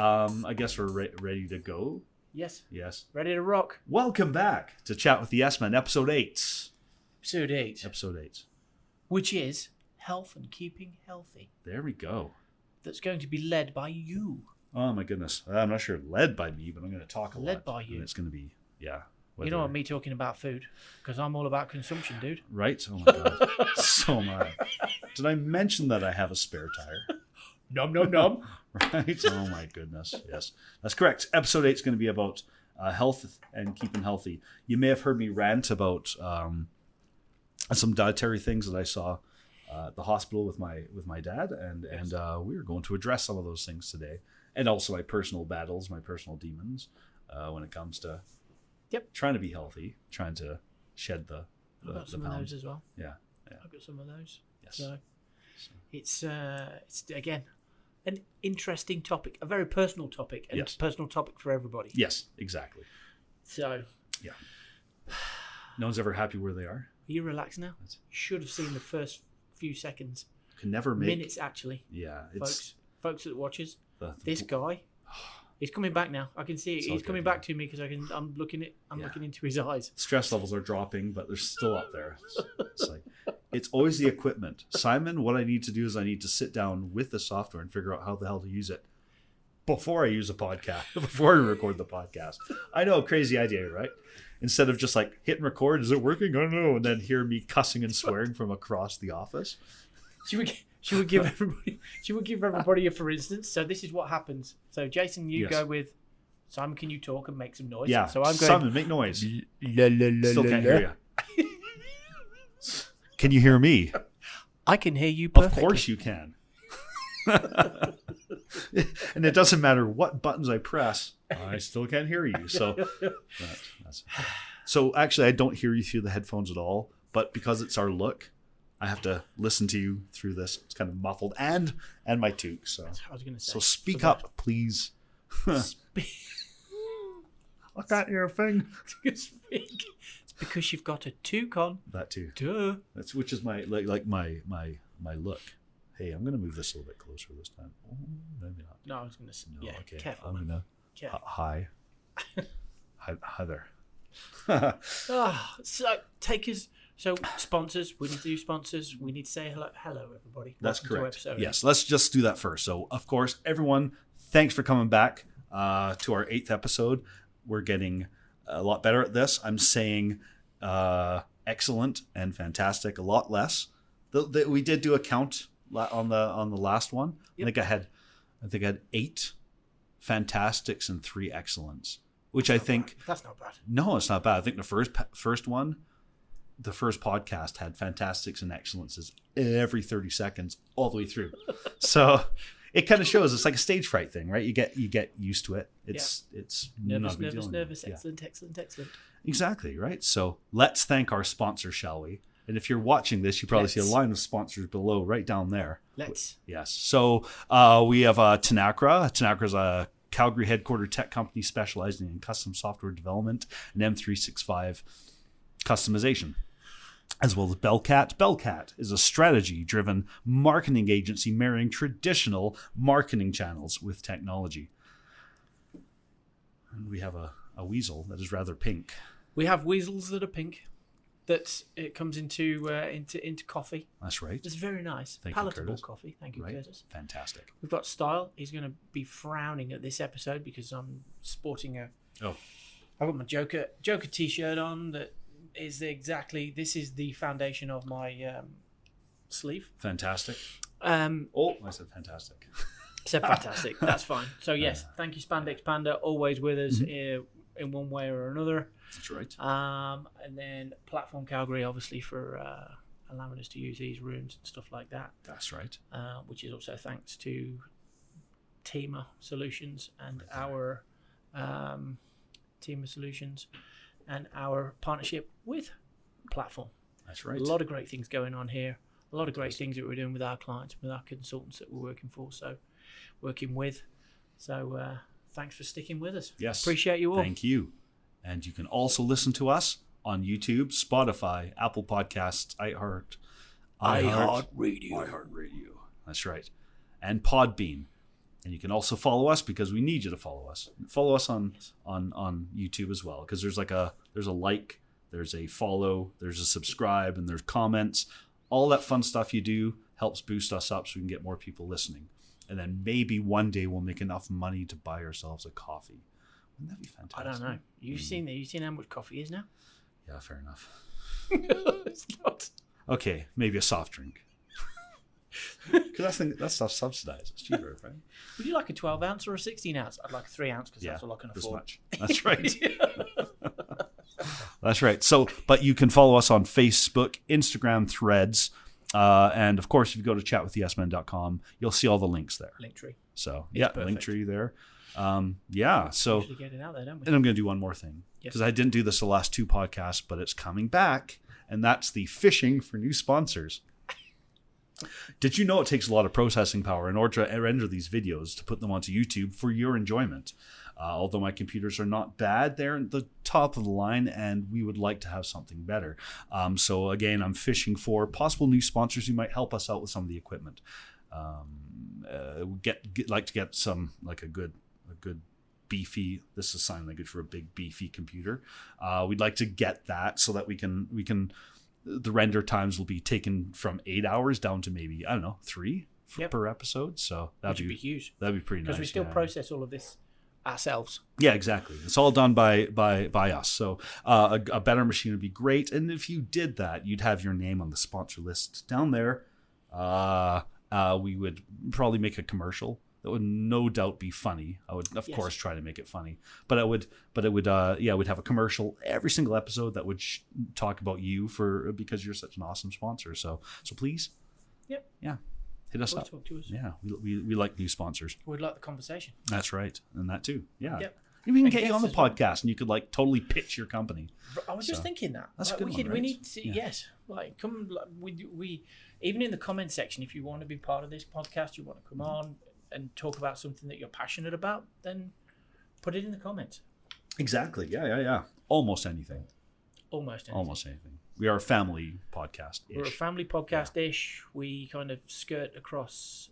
I guess we're ready to go. Yes. Yes. Ready to rock. Welcome back to Chat with the S-Men, episode 8. Episode 8. Episode 8. Which is health and keeping healthy. There we go. That's going to be led by you. Oh my goodness. I'm not sure led by me, but I'm going to talk a lot. Led by you. And it's going to be, yeah. You don't want me talking about food, because I'm all about consumption, dude. Right? Oh my God. So am I. Did I mention that I have a spare tire? Nom, nom, nom. Right? Oh my goodness. Yes. That's correct. Episode 8 is going to be about health and keeping healthy. You may have heard me rant about some dietary things that I saw at the hospital with my dad, and we were going to address some of those things today, and also my personal battles, my personal demons, when it comes to trying to be healthy, trying to shed the I've got some of those as well. Yeah. I've got some of those. Yes. So it's again an interesting topic, a very personal topic, and a personal topic for everybody. Yes, exactly. So yeah, no one's ever happy where they are. Are you relaxed now? You should have seen the first few seconds. Can never make minutes actually. Yeah, folks that watches. This guy, he's coming back now. I can see it. He's coming back to me because I'm looking into his eyes. Stress levels are dropping, but they're still up there. It's like it's always the equipment. Simon, what I need to do is I need to sit down with the software and figure out how the hell to use it before I use a podcast, before I record the podcast. I know, crazy idea, right? Instead of just like hitting record, is it working? I don't know, and then hear me cussing and swearing from across the office. She would give everybody a for instance. So this is what happens. So Jason, you go with Simon. Can you talk and make some noise? Yeah. So I'm going. Simon, make noise. Still can't hear you. Can you hear me? I can hear you perfectly. Of course you can. And it doesn't matter what buttons I press, I still can't hear you. So, so actually, I don't hear you through the headphones at all. But because it's our look, I have to listen to you through this. It's kind of muffled, and my toque. So I was going to say. So speak up, please. I can't hear a thing. Speak. It's because you've got a toque on. That too. Duh. That's which is my my look. Hey, I'm going to move this a little bit closer this time. Oh, maybe not. No, I was going to say. No, yeah, okay. careful. I'm going to. Hi. Hi there. So takers. So sponsors. We need to do sponsors. We need to say hello, everybody. That's Welcome correct. to episode Yes, let's just do that first. So, of course, everyone, thanks for coming back to our 8th episode. We're getting a lot better at this. I'm saying excellent and fantastic a lot less. We did do a count on the last one. Yep. I think I had 8 fantastics and 3 excellents, which I think that's not bad. No, it's not bad. I think the first one, the first podcast had fantastics and excellences every 30 seconds all the way through. So it kind of shows it's like a stage fright thing, right? You get used to it. It's nervous. Excellent. Exactly, right? So let's thank our sponsor, shall we? And if you're watching this, you probably see a line of sponsors below, right down there. Let's. Yes. So we have Tenacra. Tenacra is a Calgary headquartered tech company specializing in custom software development and M365 customization, as well as Bellcat. Bellcat is a strategy-driven marketing agency marrying traditional marketing channels with technology. And we have a weasel that is rather pink. We have weasels that are pink. It comes into coffee. That's right. It's very nice. Palatable coffee. Thank you, Curtis. Fantastic. We've got Style. He's going to be frowning at this episode because I'm sporting I've got my Joker t-shirt on that is this is the foundation of my sleeve. Fantastic. I said fantastic. Said fantastic. That's fine. So yes, thank you Spandex Panda, always with us in one way or another. That's right. And then Platform Calgary, obviously, for allowing us to use these rooms and stuff like that. That's right. Which is also thanks to TEEMA Solutions and our TEEMA Solutions and our partnership with Platform. That's right. A lot of great things going on here. A lot of great things that we're doing with our clients, with our consultants that we're working with. So thanks for sticking with us. Yes. Appreciate you all. Thank you. And you can also listen to us on YouTube, Spotify, Apple Podcasts, iHeartRadio. iHeartRadio. That's right. And Podbean. And you can also follow us because we need you to follow us. Follow us on YouTube as well, because there's there's a like, there's a follow, there's a subscribe, and there's comments. All that fun stuff you do helps boost us up so we can get more people listening. And then maybe one day we'll make enough money to buy ourselves a coffee. Wouldn't that be fantastic? I don't know. You've seen how much coffee is now? Yeah, fair enough. It's not. Okay, maybe a soft drink. Because I think that stuff's subsidized. It's cheaper, right? Would you like a 12 ounce or a 16 ounce? I'd like a 3 ounce because that's all I can afford. Much. That's right. That's right. So, but you can follow us on Facebook, Instagram, Threads, and of course, if you go to chatwithyesmen.com, you'll see all the links there. Linktree. So, It's perfect. Linktree there. So, usually get it out there, don't we? And I'm going to do one more thing because I didn't do this the last 2 podcasts, but it's coming back, and that's the fishing for new sponsors. Did you know it takes a lot of processing power in order to render these videos to put them onto YouTube for your enjoyment? Although my computers are not bad, they're at the top of the line, and we would like to have something better. So again, I'm fishing for possible new sponsors who might help us out with some of the equipment. Like to get some like a good beefy. This is sign language for a big beefy computer. We'd like to get that so that we can. The render times will be taken from 8 hours down to maybe, I don't know, 3 per episode. So that'd be huge. That'd be pretty nice. Because we still process all of this ourselves. Yeah, exactly. It's all done by us. So a better machine would be great. And if you did that, you'd have your name on the sponsor list down there. We would probably make a commercial that would no doubt be funny. I would, of course, try to make it funny, but we'd have a commercial every single episode that would talk about you because you're such an awesome sponsor. So please, hit us up. Talk to us. Yeah, we like new sponsors. We'd like the conversation. That's right, and that too. Yeah. Yep. Maybe we can get you on the podcast, and you could like totally pitch your company. I was just thinking that. That's a good one, right? We need to, come. We even in the comment section, if you want to be part of this podcast, you want to come on and talk about something that you're passionate about, then put it in the comments. Exactly. Yeah. Almost anything. Almost anything. We are a family podcast. We're a family podcast-ish. We kind of skirt across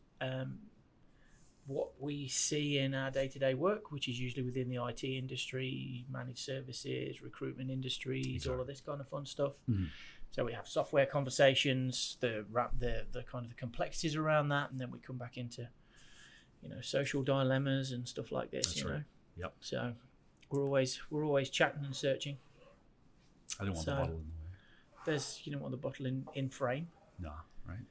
what we see in our day-to-day work, which is usually within the IT industry, managed services, recruitment industries, all of this kind of fun stuff. Mm-hmm. So we have software conversations, the kind of the complexities around that, and then we come back into social dilemmas and stuff like this. That's right. Yep. So we're always chatting and searching. I don't want the bottle in the way. You don't want the bottle in frame. No, right.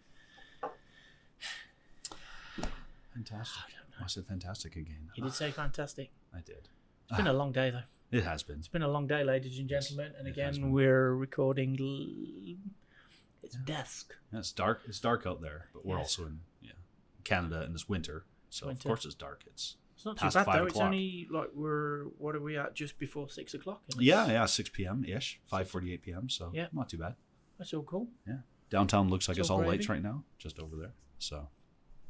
Fantastic. I said fantastic again. You did say fantastic. I did. It's been a long day though. It has been. It's been a long day, ladies and gentlemen. And again, we're recording. It's dusk. Yeah, it's dark. It's dark out there, but we're also in Canada and it's winter. So of course it's dark. It's not too bad though. It's only like what are we at? Just before 6 o'clock. 6 p.m. ish, 5:48 p.m. So not too bad. That's all cool. Yeah, downtown looks like it's all lights right now, just over there. So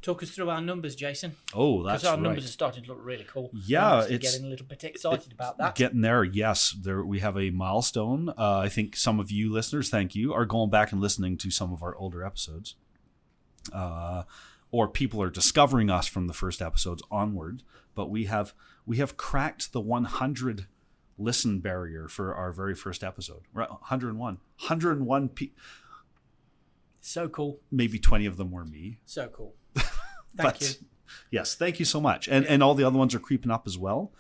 talk us through our numbers, Jason. Oh, that's right. Because our numbers are starting to look really cool. Yeah, it's getting a little bit excited about that. Getting there, yes. We have a milestone. I think some of you listeners, thank you, are going back and listening to some of our older episodes. Or people are discovering us from the first episodes onward, but we have cracked the 100 listen barrier for our very first episode. We're at 101 people. So cool. Maybe 20 of them were me. So cool. Thank you. Yes, thank you so much. And all the other ones are creeping up as well,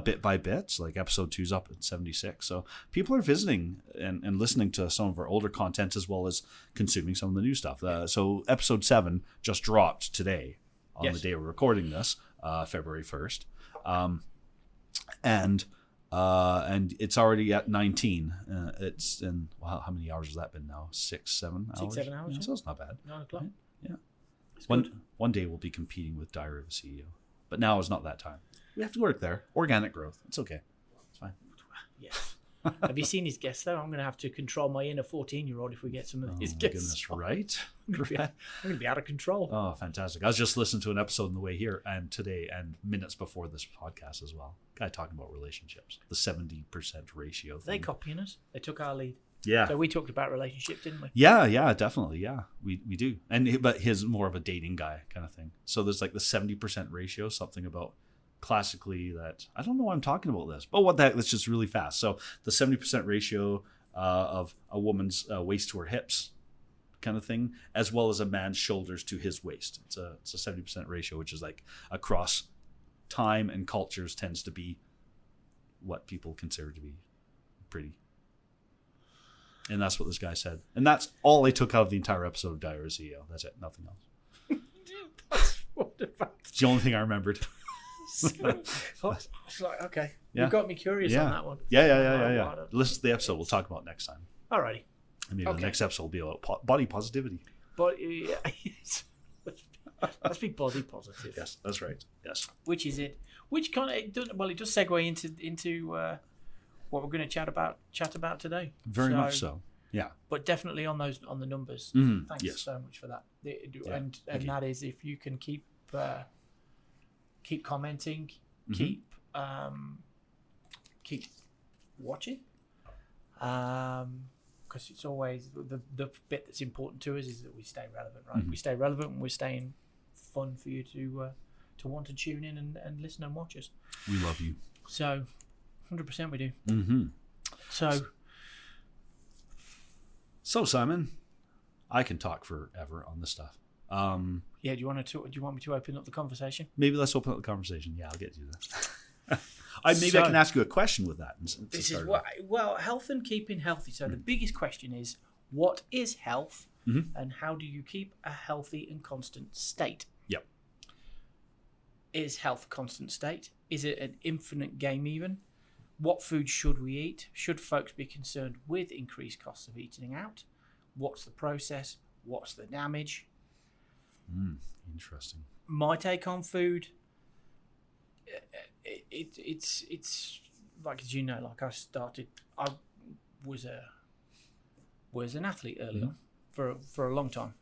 bit by bit. Like episode 2's up at 76. So people are visiting and listening to some of our older content as well as consuming some of the new stuff. So episode 7 just dropped today on the day we're recording this, February 1st. And it's already at 19. It's in, how many hours has that been now? 6, 7 hours? 6, 7 hours. Yeah, so it's not bad. 9 o'clock. Yeah. One day we'll be competing with Diary of a CEO, but now is not that time. We have to work there. Organic growth. It's okay. It's fine. Yes. Have you seen his guests though? I'm going to have to control my inner 14-year-old if we get some of his guests. Goodness, right? I'm going to be out of control. Oh, fantastic. I was just listening to an episode on the way here and today and minutes before this podcast as well. Guy talking about relationships. The 70% ratio thing. They copying us. They took our lead. Yeah. So we talked about relationships, didn't we? Yeah, definitely. Yeah, we do. But his more of a dating guy kind of thing. So there's like the 70% ratio, something about classically that I don't know why I'm talking about this. But what the heck? That's just really fast. So the 70% ratio of a woman's waist to her hips, kind of thing, as well as a man's shoulders to his waist. It's a 70% ratio, which is like across time and cultures tends to be what people consider to be pretty. And that's what this guy said. And that's all I took out of the entire episode of Diary of a CEO. That's it. Nothing else. It's the only thing I remembered. It's like, okay. Yeah. You got me curious on that one. Yeah. Listen to the episode. We'll talk about next time. Alrighty. I mean, the next episode will be about body positivity. But let's be body positive. Yes, that's right. Yes. Which is it? Which kind of it does segue into what we're going to chat about today. Very much so. Yeah. But definitely on the numbers. Mm-hmm. Thanks so much for that. And that is if you can keep commenting, keep watching. Because it's always the bit that's important to us is that we stay relevant, right? Mm-hmm. We stay relevant and we're staying fun for you to want to tune in and listen and watch us. We love you. So, 100% we do. Mm-hmm. So Simon, I can talk forever on this stuff. Do you want me to open up the conversation? Maybe let's open up the conversation. Yeah, I'll get you that. I can ask you a question with that. This is health and keeping healthy. So the biggest question is, what is health, and how do you keep a healthy and constant state? Yep. Is health a constant state? Is it an infinite game even? What food should we eat? Should folks be concerned with increased costs of eating out? What's the process? What's the damage? Interesting. My take on food, it's like, as you know, like I was an athlete early on for a long time,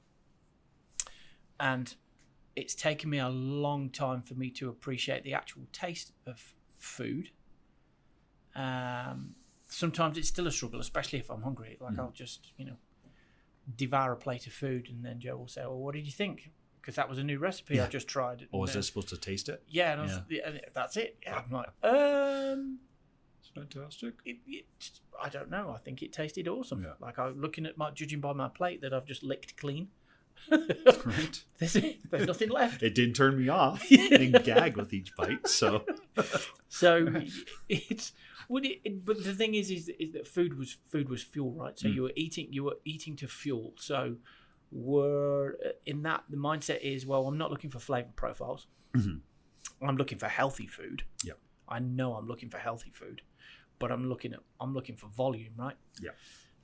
and it's taken me a long time for me to appreciate the actual taste of food. Sometimes it's still a struggle, especially if I'm hungry. Like I'll just, devour a plate of food, and then Joe will say, "Well, what did you think?" Because that was a new recipe I just tried. Oh, was I supposed to taste it? Yeah, and that's it. Yeah, I'm like, it's fantastic. I don't know. I think it tasted awesome. Yeah. Like I'm judging by my plate that I've just licked clean. Right. There's nothing left. It didn't turn me off. I didn't gag with each bite. So it's. But the thing is that food was fuel, right? So you were eating to fuel. So we're in that the mindset is, well, I'm not looking for flavor profiles. Mm-hmm. I'm looking for healthy food. Yeah. I know I'm looking for healthy food, but I'm looking for volume, right? Yeah.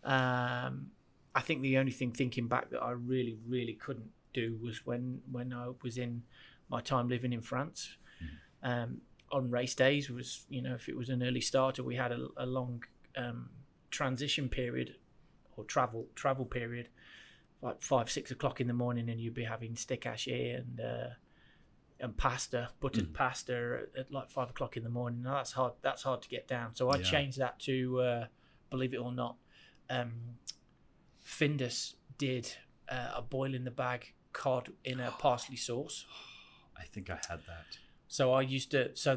I think the only thing thinking back that I really, really couldn't do was when I was in my time living in France. On race days was, if it was an early starter, we had a long transition period or travel period, like 5-6 o'clock in the morning, and you'd be having stick haché and pasta, buttered pasta at like 5 o'clock in the morning. Now that's hard to get down. So I changed that to, believe it or not, Findus did a boil in the bag cod in a parsley sauce. I think I had that. So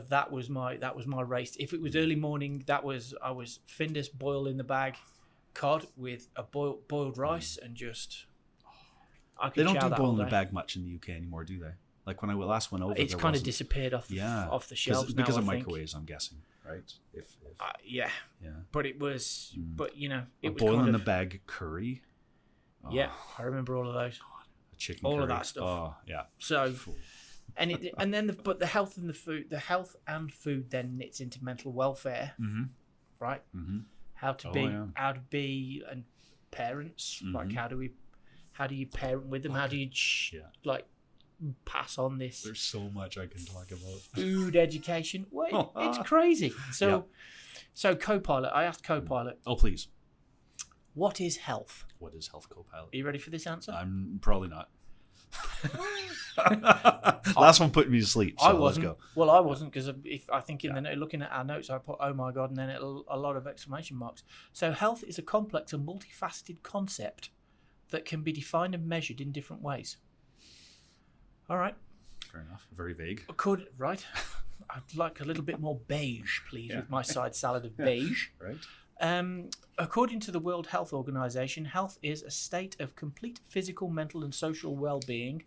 that was my race. If it was early morning, I was Findus boil in the bag cod with a boiled rice and just. They don't do boil in the bag much in the UK anymore, do they? Like when I last went over, it's kind of disappeared off the shelves because now, of microwaves. I'm guessing, right? Yeah. But it was, it was boil kind in the bag curry. Oh. Yeah, I remember all of those. A chicken all curry. of that stuff. Oh yeah. So. And then the health and food then knits into mental welfare, right? Mm-hmm. How to be and parents, like how do you parent with them? How do you pass on this? There's so much I can talk about. Food education. Well, it's crazy. So Copilot, I asked Copilot. Oh please. What is health? What is health, Copilot? Are you ready for this answer? I'm probably not. Last one put me to sleep. So I wasn't. Let's go. Well, I wasn't because I think looking at our notes, I put "oh my god" and then a lot of exclamation marks. So health is a complex and multifaceted concept that can be defined and measured in different ways. All right. Fair enough. Very vague. Right. I'd like a little bit more beige, please, with my side salad of beige. Right. According to the World Health Organization, health is a state of complete physical, mental, and social well-being,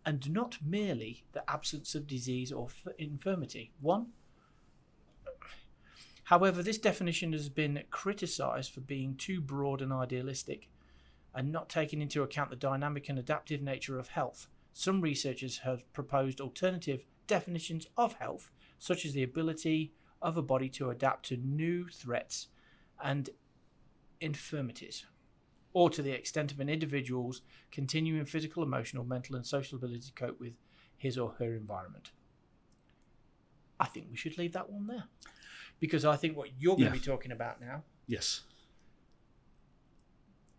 and not merely the absence of disease or infirmity. However, this definition has been criticized for being too broad and idealistic, and not taking into account the dynamic and adaptive nature of health. Some researchers have proposed alternative definitions of health, such as the ability of a body to adapt to new threats and infirmities, or to the extent of an individual's continuing physical, emotional, mental, and social ability to cope with his or her environment. I think we should leave that one there, because I think what you're going to be talking about now, yes,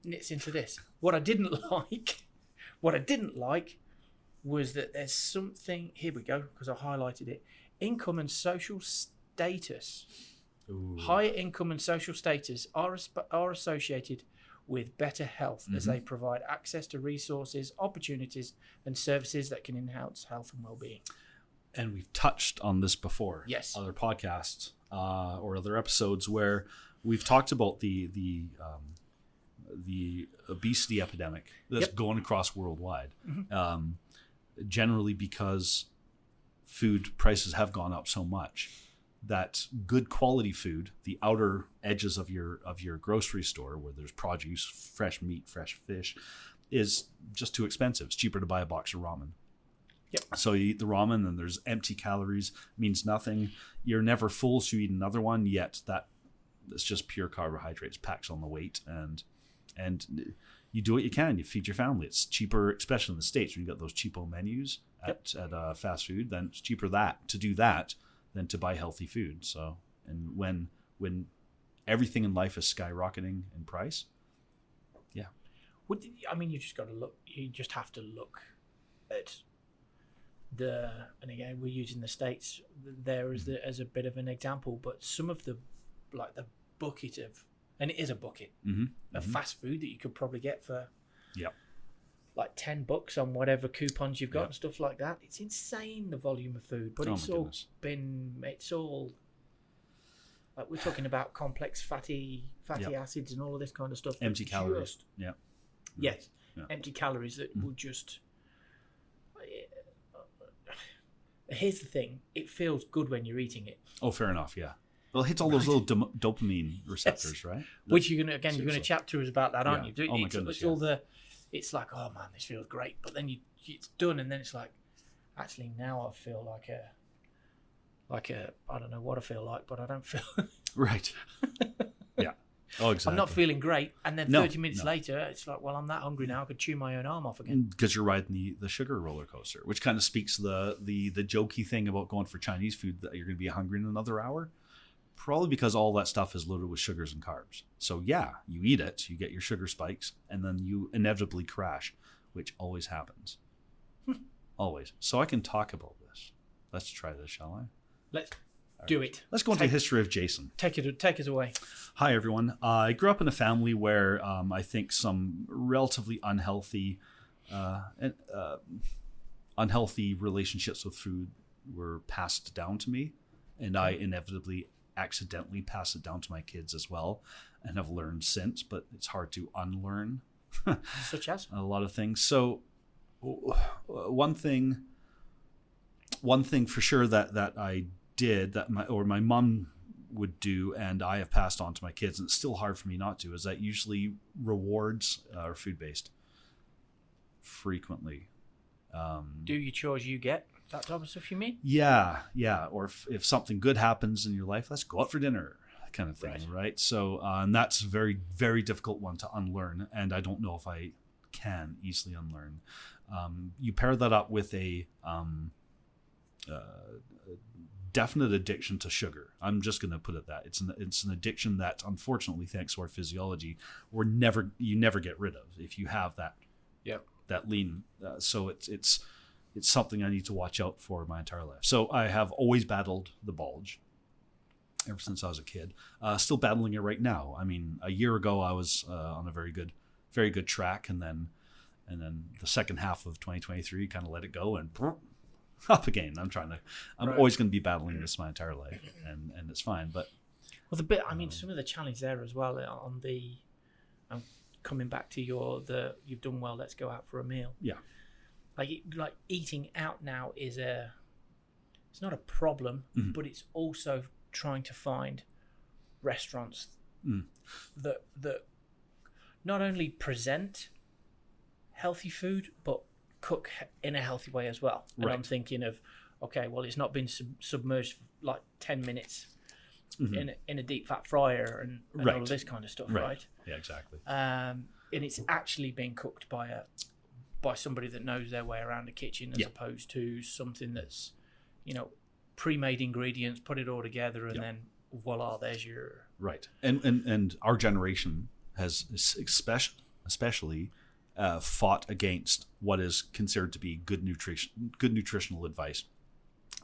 knits into this. What I didn't like was that there's something, here we go, because I highlighted it, income and social status. Ooh. Higher income and social status are associated with better health, as they provide access to resources, opportunities, and services that can enhance health and well-being. And we've touched on this before. Yes. Other podcasts or other episodes where we've talked about the obesity epidemic that's going across worldwide. Generally because food prices have gone up so much that good quality food, the outer edges of your grocery store where there's produce, fresh meat, fresh fish, is just too expensive. It's cheaper to buy a box of ramen. Yep. So you eat the ramen and there's empty calories, means nothing. You're never full, so you eat another one, yet it's just pure carbohydrates, packs on the weight, and you do what you can. You feed your family. It's cheaper, especially in the States, when you got those cheapo menus at fast food. Then it's cheaper to do that than to buy healthy food. So, and when everything in life is skyrocketing in price, you just got to look. You just have to look at and again, we're using the States there as a bit of an example, but some of the bucket of. And it is a bucket of fast food that you could probably get for like $10 on whatever coupons you've got and stuff like that. It's insane, the volume of food, but it's all like we're talking about complex fatty acids and all of this kind of stuff. Empty calories. Yes. Yeah. Empty calories that will just. Here's the thing: it feels good when you're eating it. Oh, fair enough. Yeah. Well, it hits all those little dopamine receptors, right? Which you're gonna chat to us about that, aren't you? Oh my goodness! It's like, oh man, this feels great, but then it's done, and then it's like, actually, now I feel like a I don't know what I feel like, but I don't feel right. Yeah. Oh, exactly. I'm not feeling great, and then 30 minutes later, it's like, well, I'm that hungry now, I could chew my own arm off again. Because you're riding the sugar roller coaster, which kind of speaks the jokey thing about going for Chinese food that you're going to be hungry in another hour. Probably because all that stuff is loaded with sugars and carbs. So yeah, you eat it, you get your sugar spikes, and then you inevitably crash, which always happens. Always. So I can talk about this. Let's try this, shall I? Let's do it. Let's go into the history of Jason. Take us away. Hi, everyone. I grew up in a family where I think some relatively unhealthy relationships with food were passed down to me, and I inevitably accidentally pass it down to my kids as well, and have learned since, but it's hard to unlearn such as a lot of things. So one thing for sure that I did that my mom would do, and I have passed on to my kids, and it's still hard for me not to, is that usually rewards are food-based frequently. Do your chores, you get that type of stuff, you mean? Yeah. Or if something good happens in your life, let's go out for dinner, kind of thing, right? So, and that's a very, very difficult one to unlearn, and I don't know if I can easily unlearn. You pair that up with a definite addiction to sugar. I'm just going to put it that it's an addiction that, unfortunately, thanks to our physiology, you never get rid of if you have that that lean. So it's something I need to watch out for my entire life. So I have always battled the bulge ever since I was a kid. Still battling it right now. I mean, a year ago I was on a very good track, and then the second half of 2023 kind of let it go and up again. I'm always going to be battling this my entire life, and it's fine. But some of the challenge there as well I'm coming back to you've done well, let's go out for a meal. Yeah. Like eating out now it's not a problem, but it's also trying to find restaurants that not only present healthy food but cook in a healthy way as well. And I'm thinking of, okay, well, it's not been submerged for like 10 minutes in a deep fat fryer and all of this kind of stuff, right? Yeah, exactly. And it's actually being cooked by somebody that knows their way around a kitchen, as opposed to something that's, pre-made ingredients, put it all together, and then voila, there's your... Right. And our generation has especially fought against what is considered to be good nutritional advice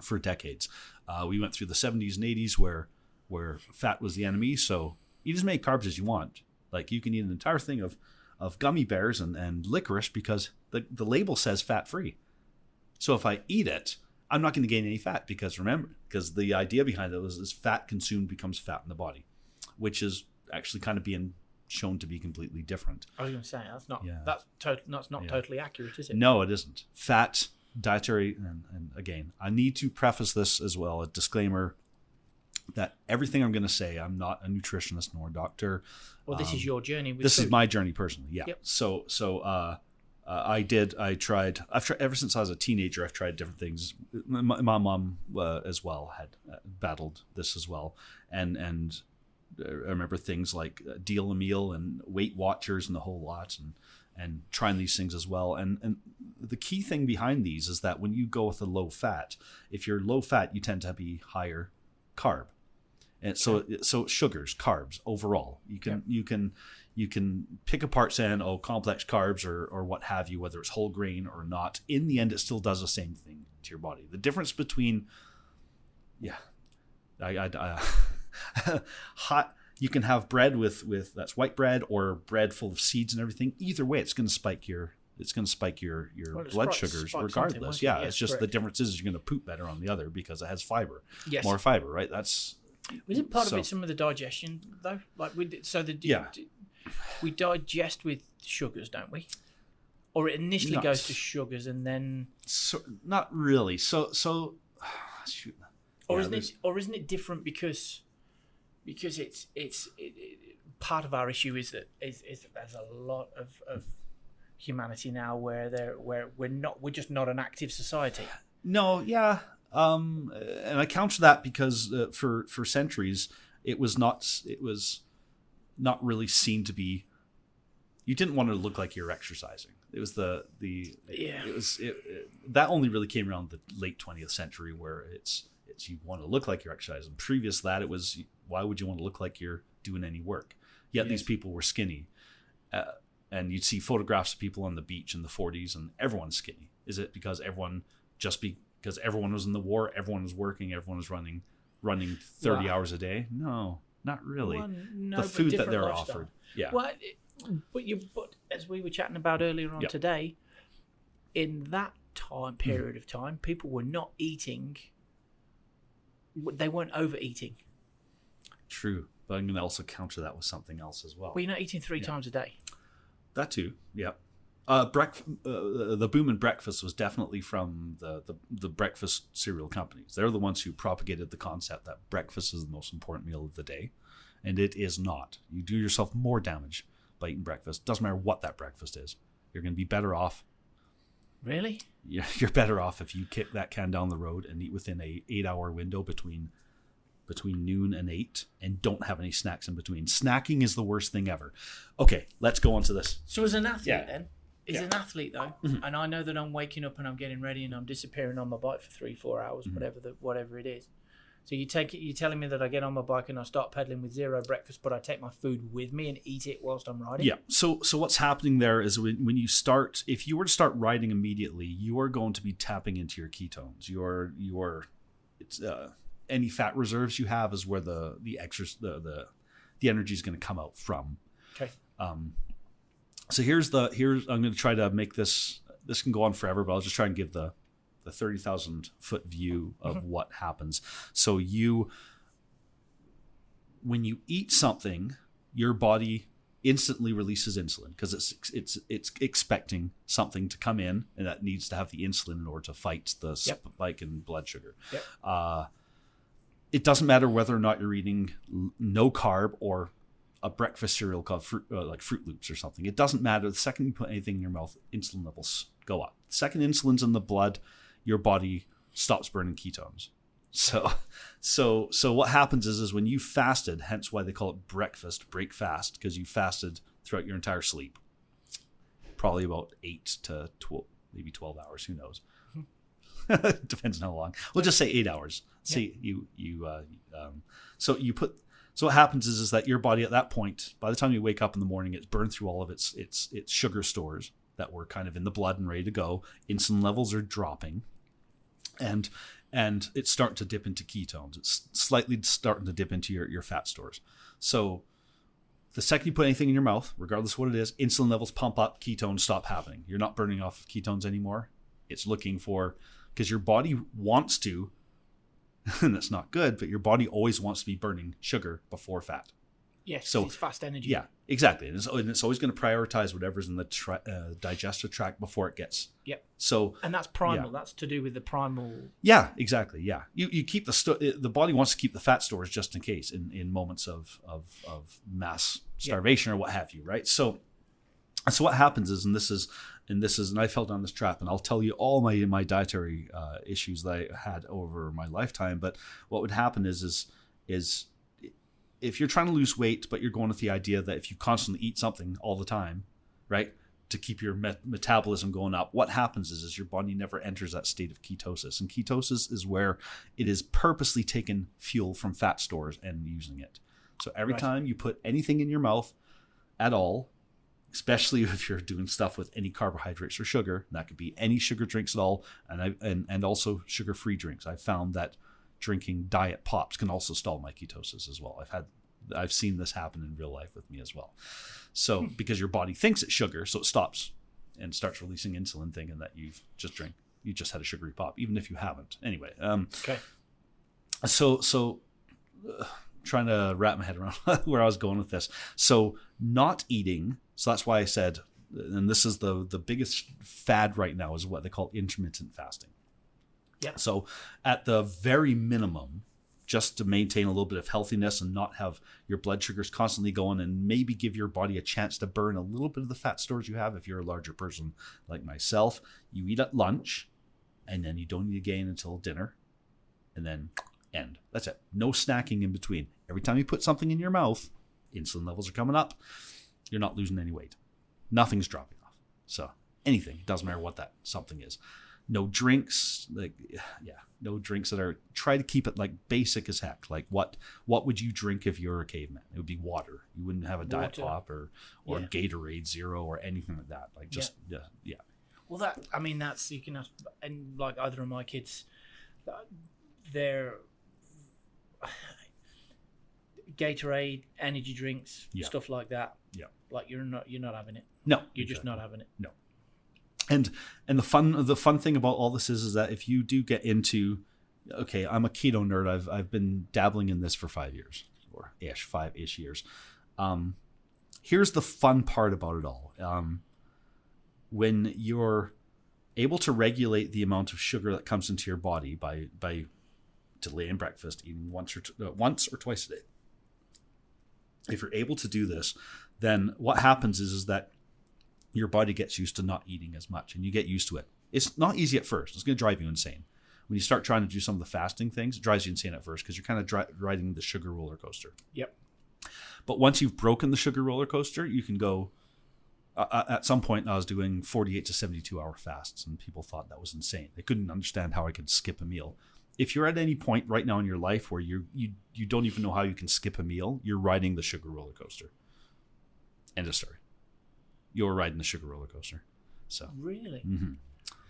for decades. We went through the 70s and 80s where fat was the enemy, so eat as many carbs as you want. Like, you can eat an entire thing of gummy bears and licorice because the label says fat-free. So if I eat it, I'm not going to gain any fat because the idea behind it is fat consumed becomes fat in the body, which is actually kind of being shown to be completely different. I was going to say that's not totally accurate, is it? No, it isn't. Fat, dietary, and again, I need to preface this as well, a disclaimer that everything I'm going to say, I'm not a nutritionist nor a doctor. Well, this is your journey. This is my journey personally. Yeah. Yep. So I tried ever since I was a teenager. I've tried different things. My mom as well had battled this as well, and I remember things like Deal a Meal and Weight Watchers and the whole lot, and trying these things as well. And the key thing behind these is that when you go with a low fat, if you're low fat, you tend to be higher carb. And so sugars, carbs overall, you can pick apart saying, complex carbs or what have you, whether it's whole grain or not. In the end, it still does the same thing to your body. The difference between, hot, you can have bread with that's white bread or bread full of seeds and everything. Either way, it's going to spike your blood sugars regardless. It's just correct. The difference is you're going to poop better on the other because it has fiber, more fiber, right? Isn't part of it some of the digestion though? Like we digest with sugars, don't we? Or it initially goes to sugars and then not really. So shoot. Isn't it different because it's part of our issue is that there's a lot of humanity now where we're just not an active society. No, yeah. And I counter that because for centuries it was not really seen to be. You didn't want to look like you were exercising. It was that only really came around the late 20th century where it's you want to look like you're exercising. Previous to that, it was why would you want to look like you're doing any work? Yet these people were skinny, and you'd see photographs of people on the beach in the 40s, and everyone's skinny. Is it because because everyone was in the war, everyone was working, everyone was running 30 hours a day? No, not really. The food that they're offered. Yeah. Well, but as we were chatting about earlier on today, in that period of time, people were not eating. They weren't overeating. True, but I'm going to also counter that with something else as well. Well, you're not eating 3 times a day. That too, yeah. The boom in breakfast was definitely from the breakfast cereal companies. They're the ones who propagated the concept that breakfast is the most important meal of the day, and it is not. You do yourself more damage by eating breakfast. Doesn't matter what that breakfast is. You're going to be better off. Really? Yeah, you're better off if you kick that can down the road and eat within a 8-hour window between noon and 8 and don't have any snacks in between. Snacking is the worst thing ever. Okay, let's go on to this. So as an athlete then, an athlete though, and I know that I'm waking up and I'm getting ready and I'm disappearing on my bike for 3-4 hours, whatever it is. So you're telling me that I get on my bike and I start pedaling with zero breakfast, but I take my food with me and eat it whilst I'm riding? Yeah. So what's happening there is when you start, if you were to start riding immediately, you are going to be tapping into your ketones. It's any fat reserves you have is where the energy is going to come out from. Okay. So here's I'm going to try to make this can go on forever, but I'll just try and give the 30,000 foot view of what happens. So when you eat something, your body instantly releases insulin because it's expecting something to come in, and that needs to have the insulin in order to fight the spike in blood sugar. Yep. It doesn't matter whether or not you're eating no carb or a breakfast cereal called like Fruit Loops or something. It doesn't matter. The second you put anything in your mouth, insulin levels go up. The second insulin's in the blood, your body stops burning ketones. So what happens is when you fasted, hence why they call it break fast, because you fasted throughout your entire sleep. Probably about 8 to 12, maybe 12 hours, who knows? Depends on how long. We'll just say 8 hours. So what happens is that your body at that point, by the time you wake up in the morning, it's burned through all of its sugar stores that were kind of in the blood and ready to go. Insulin levels are dropping, and it's starting to dip into ketones. It's slightly starting to dip into your fat stores. So the second you put anything in your mouth, regardless of what it is, insulin levels pump up, ketones stop happening. You're not burning off ketones anymore. It's looking for, because your body wants to, and that's not good, but your body always wants to be burning sugar before fat. Yes, so it's fast energy. Yeah, exactly. And it's always going to prioritize whatever's in the digestive tract before it gets. Yep. So, and that's primal. Yeah. That's to do with the primal. Yeah, exactly. Yeah, you keep the body wants to keep the fat stores just in case in moments of mass starvation or what have you, right? So what happens is, and I fell down this trap, and I'll tell you all my dietary issues that I had over my lifetime. But what would happen is if you're trying to lose weight, but you're going with the idea that if you constantly eat something all the time, right, to keep your metabolism going up, what happens is your body never enters that state of ketosis. And ketosis is where it is purposely taking fuel from fat stores and using it. So every time you put anything in your mouth at all, especially if you're doing stuff with any carbohydrates or sugar, that could be any sugar drinks at all, and also sugar-free drinks. I've found that drinking diet pops can also stall my ketosis as well. I've seen this happen in real life with me as well. So because your body thinks it's sugar, so it stops and starts releasing insulin, thinking that you just had a sugary pop, even if you haven't. Anyway, okay. So trying to wrap my head around where I was going with this. So not eating. So that's why I said, and this is the biggest fad right now, is what they call intermittent fasting. Yeah. So at the very minimum, just to maintain a little bit of healthiness and not have your blood sugars constantly going, and maybe give your body a chance to burn a little bit of the fat stores you have. If you're a larger person like myself, you eat at lunch, and then you don't eat again until dinner, and then end. That's it. No snacking in between. Every time you put something in your mouth, insulin levels are coming up. You're not losing any weight. Nothing's dropping off. So anything, doesn't matter what that something is. No drinks, no drinks that are, try to keep it like basic as heck. Like what would you drink if you're a caveman? It would be water. You wouldn't have a Diet Pop or Gatorade Zero or anything like that. Like just, yeah. Well, that's, you can ask, and like either of my kids, they're Gatorade, energy drinks, stuff like that. Yeah. Like you're not having it. No. You're just not having it. No. And the fun thing about all this is that if you do get into, okay, I'm a keto nerd. I've been dabbling in this for 5 years or 5-ish years. Here's the fun part about it all. When you're able to regulate the amount of sugar that comes into your body by delaying breakfast, eating once or twice a day. If you're able to do this, then what happens is that your body gets used to not eating as much, and you get used to it. It's not easy at first. It's going to drive you insane. When you start trying to do some of the fasting things, it drives you insane at first because you're kind of riding the sugar roller coaster. Yep. But once you've broken the sugar roller coaster, you can go. At some point, I was doing 48 to 72 hour fasts, and people thought that was insane. They couldn't understand how I could skip a meal. if you're at any point right now in your life where you don't even know how you can skip a meal, you're riding the sugar roller coaster. End of story. You're riding the sugar roller coaster. So really, mm-hmm.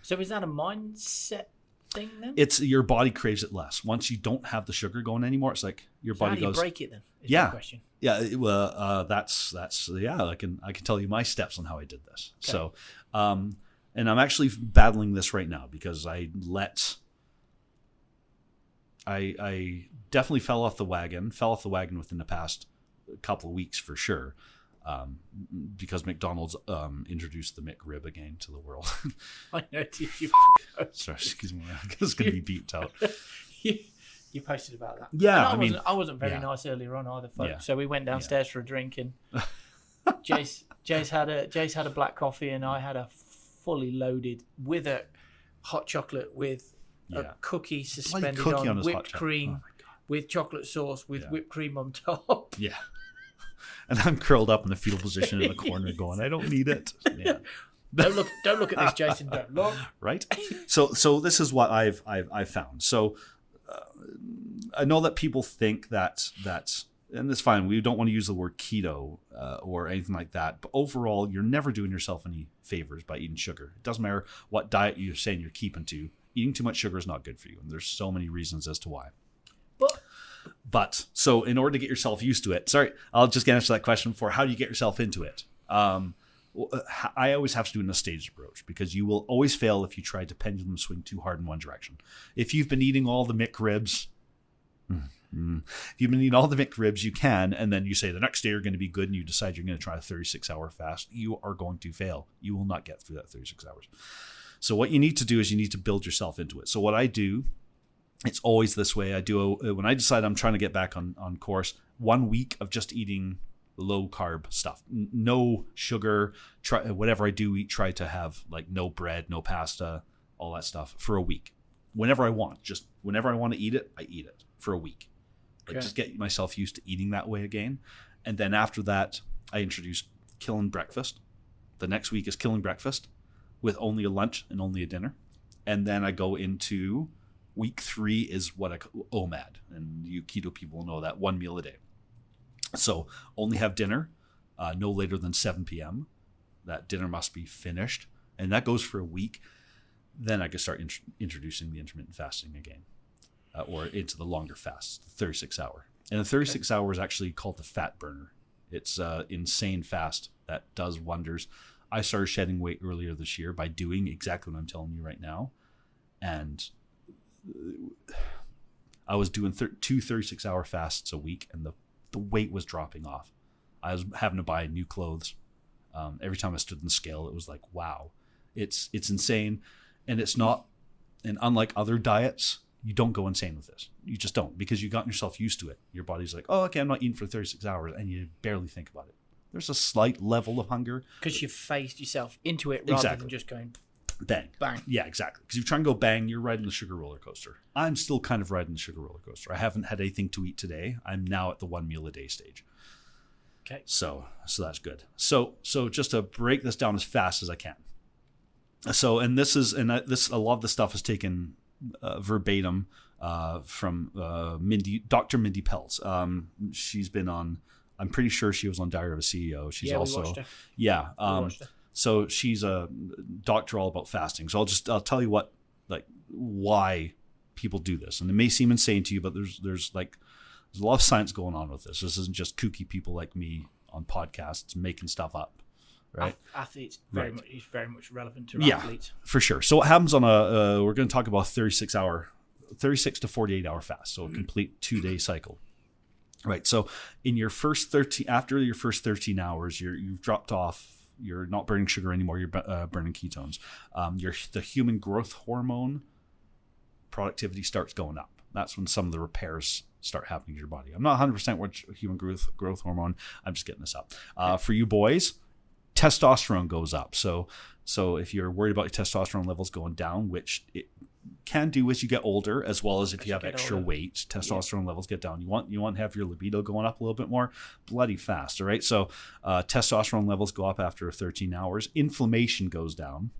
So is that a mindset thing then? It's your body craves it less. Once you don't have the sugar going anymore, it's like your body how do you goes. break it then? Is Yeah, my question. Yeah. That's yeah. I can tell you my steps on how I did this. Okay. So, and I'm actually battling this right now because I definitely fell off the wagon within the past couple of weeks for sure. Because McDonald's introduced the McRib again to the world. I know. Sorry, excuse me. It's going to be beeped out. You posted about that. Yeah, I wasn't very nice earlier on either, folks. Yeah. So we went downstairs for a drink, and Jace had a black coffee, and I had a fully loaded with a hot chocolate with a cookie suspended on whipped cream with chocolate sauce with whipped cream on top. Yeah. And I'm curled up in the fetal position in the corner going, I don't need it. Yeah. Don't look at this, Jason. Don't look. Right? So this is what I've found. So I know that people think that and it's fine. We don't want to use the word keto or anything like that. But overall, you're never doing yourself any favors by eating sugar. It doesn't matter what diet you're saying you're keeping to. Eating too much sugar is not good for you. And there's so many reasons as to why. But so in order to get yourself used to it, sorry, I'll just answer that question before. How do you get yourself into it? I always have to do it in a staged approach because you will always fail if you try to pendulum swing too hard in one direction. If you've been eating all the McRibs, you can, and then you say the next day you're going to be good and you decide you're going to try a 36-hour fast, you are going to fail. You will not get through that 36 hours. So what you need to do is you need to build yourself into it. So what I do, it's always this way. I do when I decide I'm trying to get back on course, 1 week of just eating low carb stuff, no sugar. Try whatever I do eat. Try to have like no bread, no pasta, all that stuff for a week. Whenever I want, just whenever I want to eat it, I eat it for a week. Like just get myself used to eating that way again. And then after that, I introduce killing breakfast. The next week is killing breakfast with only a lunch and only a dinner. And then I go into week 3 is what I call OMAD, and you keto people know that, 1 meal a day. So only have dinner, no later than 7 p.m. That dinner must be finished, and that goes for a week. Then I can start introducing the intermittent fasting again, or into the longer fast, the 36 hour. And the 36 hour is actually called the fat burner. It's insane fast that does wonders. I started shedding weight earlier this year by doing exactly what I'm telling you right now, and I was doing 2 36-hour fasts a week, and the weight was dropping off. I was having to buy new clothes. Every time I stood in the scale, it was like, wow, it's insane. And it's not, and unlike other diets, you don't go insane with this. You just don't, because you've gotten yourself used to it. Your body's like, oh, okay, I'm not eating for 36 hours, and you barely think about it. There's a slight level of hunger. Because you've phased yourself into it rather than just going bang. Yeah, exactly. Because if you try and go bang, you're riding the sugar roller coaster. I'm still kind of riding the sugar roller coaster. I haven't had anything to eat today. I'm now at the 1 meal a day stage. Okay. So that's good. So just to break this down as fast as I can. So, and a lot of the stuff is taken verbatim from Dr. Mindy Pelz. She's been on, I'm pretty sure she was on Diary of a CEO. She's also, we watched her. Yeah. So she's a doctor all about fasting. So I'll tell you why people do this. And it may seem insane to you, but there's a lot of science going on with this. This isn't just kooky people like me on podcasts making stuff up, right? Athletes, it's very much relevant to athletes. Yeah, for sure. So what happens on we're going to talk about 36 to 48 hour fast. So a complete 2-day cycle. Right. So in your first 13 hours, you've dropped off. You're not burning sugar anymore. You're burning ketones. The human growth hormone productivity starts going up. That's when some of the repairs start happening to your body. I'm not 100% what human growth hormone. I'm just getting this up. For you boys, testosterone goes up. So if you're worried about your testosterone levels going down, which it can do as you get older, as well as if you have extra weight, testosterone levels get down. You want to have your libido going up a little bit more, bloody fast. All right. So testosterone levels go up after 13 hours. Inflammation goes down.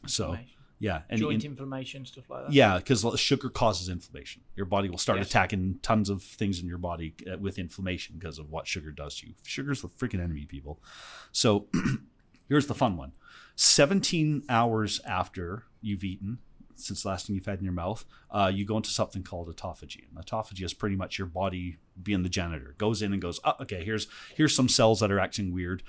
So Yeah. Joint inflammation, stuff like that. Yeah, because sugar causes inflammation. Your body will start Yes. attacking tons of things in your body with inflammation because of what sugar does to you. Sugar's the freaking enemy, people. So here's the fun one. 17 hours after you've eaten, since the last thing you've had in your mouth, you go into something called autophagy. And autophagy is pretty much your body being the janitor. Goes in and goes, oh, okay, here's some cells that are acting weird.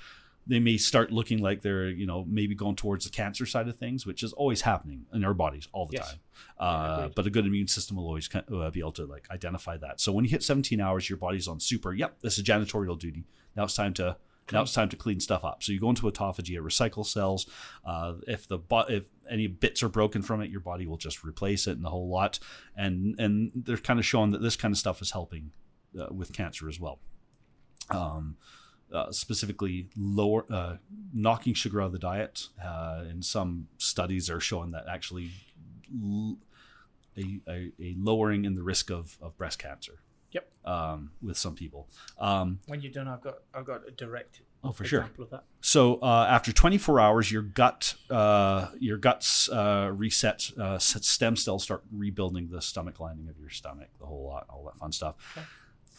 They may start looking like they're, maybe going towards the cancer side of things, which is always happening in our bodies all the Yes. time. But a good immune system will always be able to like identify that. So when you hit 17 hours, your body's on super. Yep, this is janitorial duty. Now it's time to clean stuff up. So you go into autophagy, it recycles cells. If any bits are broken from it, your body will just replace it and the whole lot. And they're kind of showing that this kind of stuff is helping with cancer as well. Specifically knocking sugar out of the diet. And some studies are showing that actually a lowering in the risk of breast cancer. Yep. With some people. When you're done, I've got a direct for example sure of that. So after 24 hours, your guts reset. Stem cells start rebuilding the stomach lining of your stomach, the whole lot, all that fun stuff. Okay.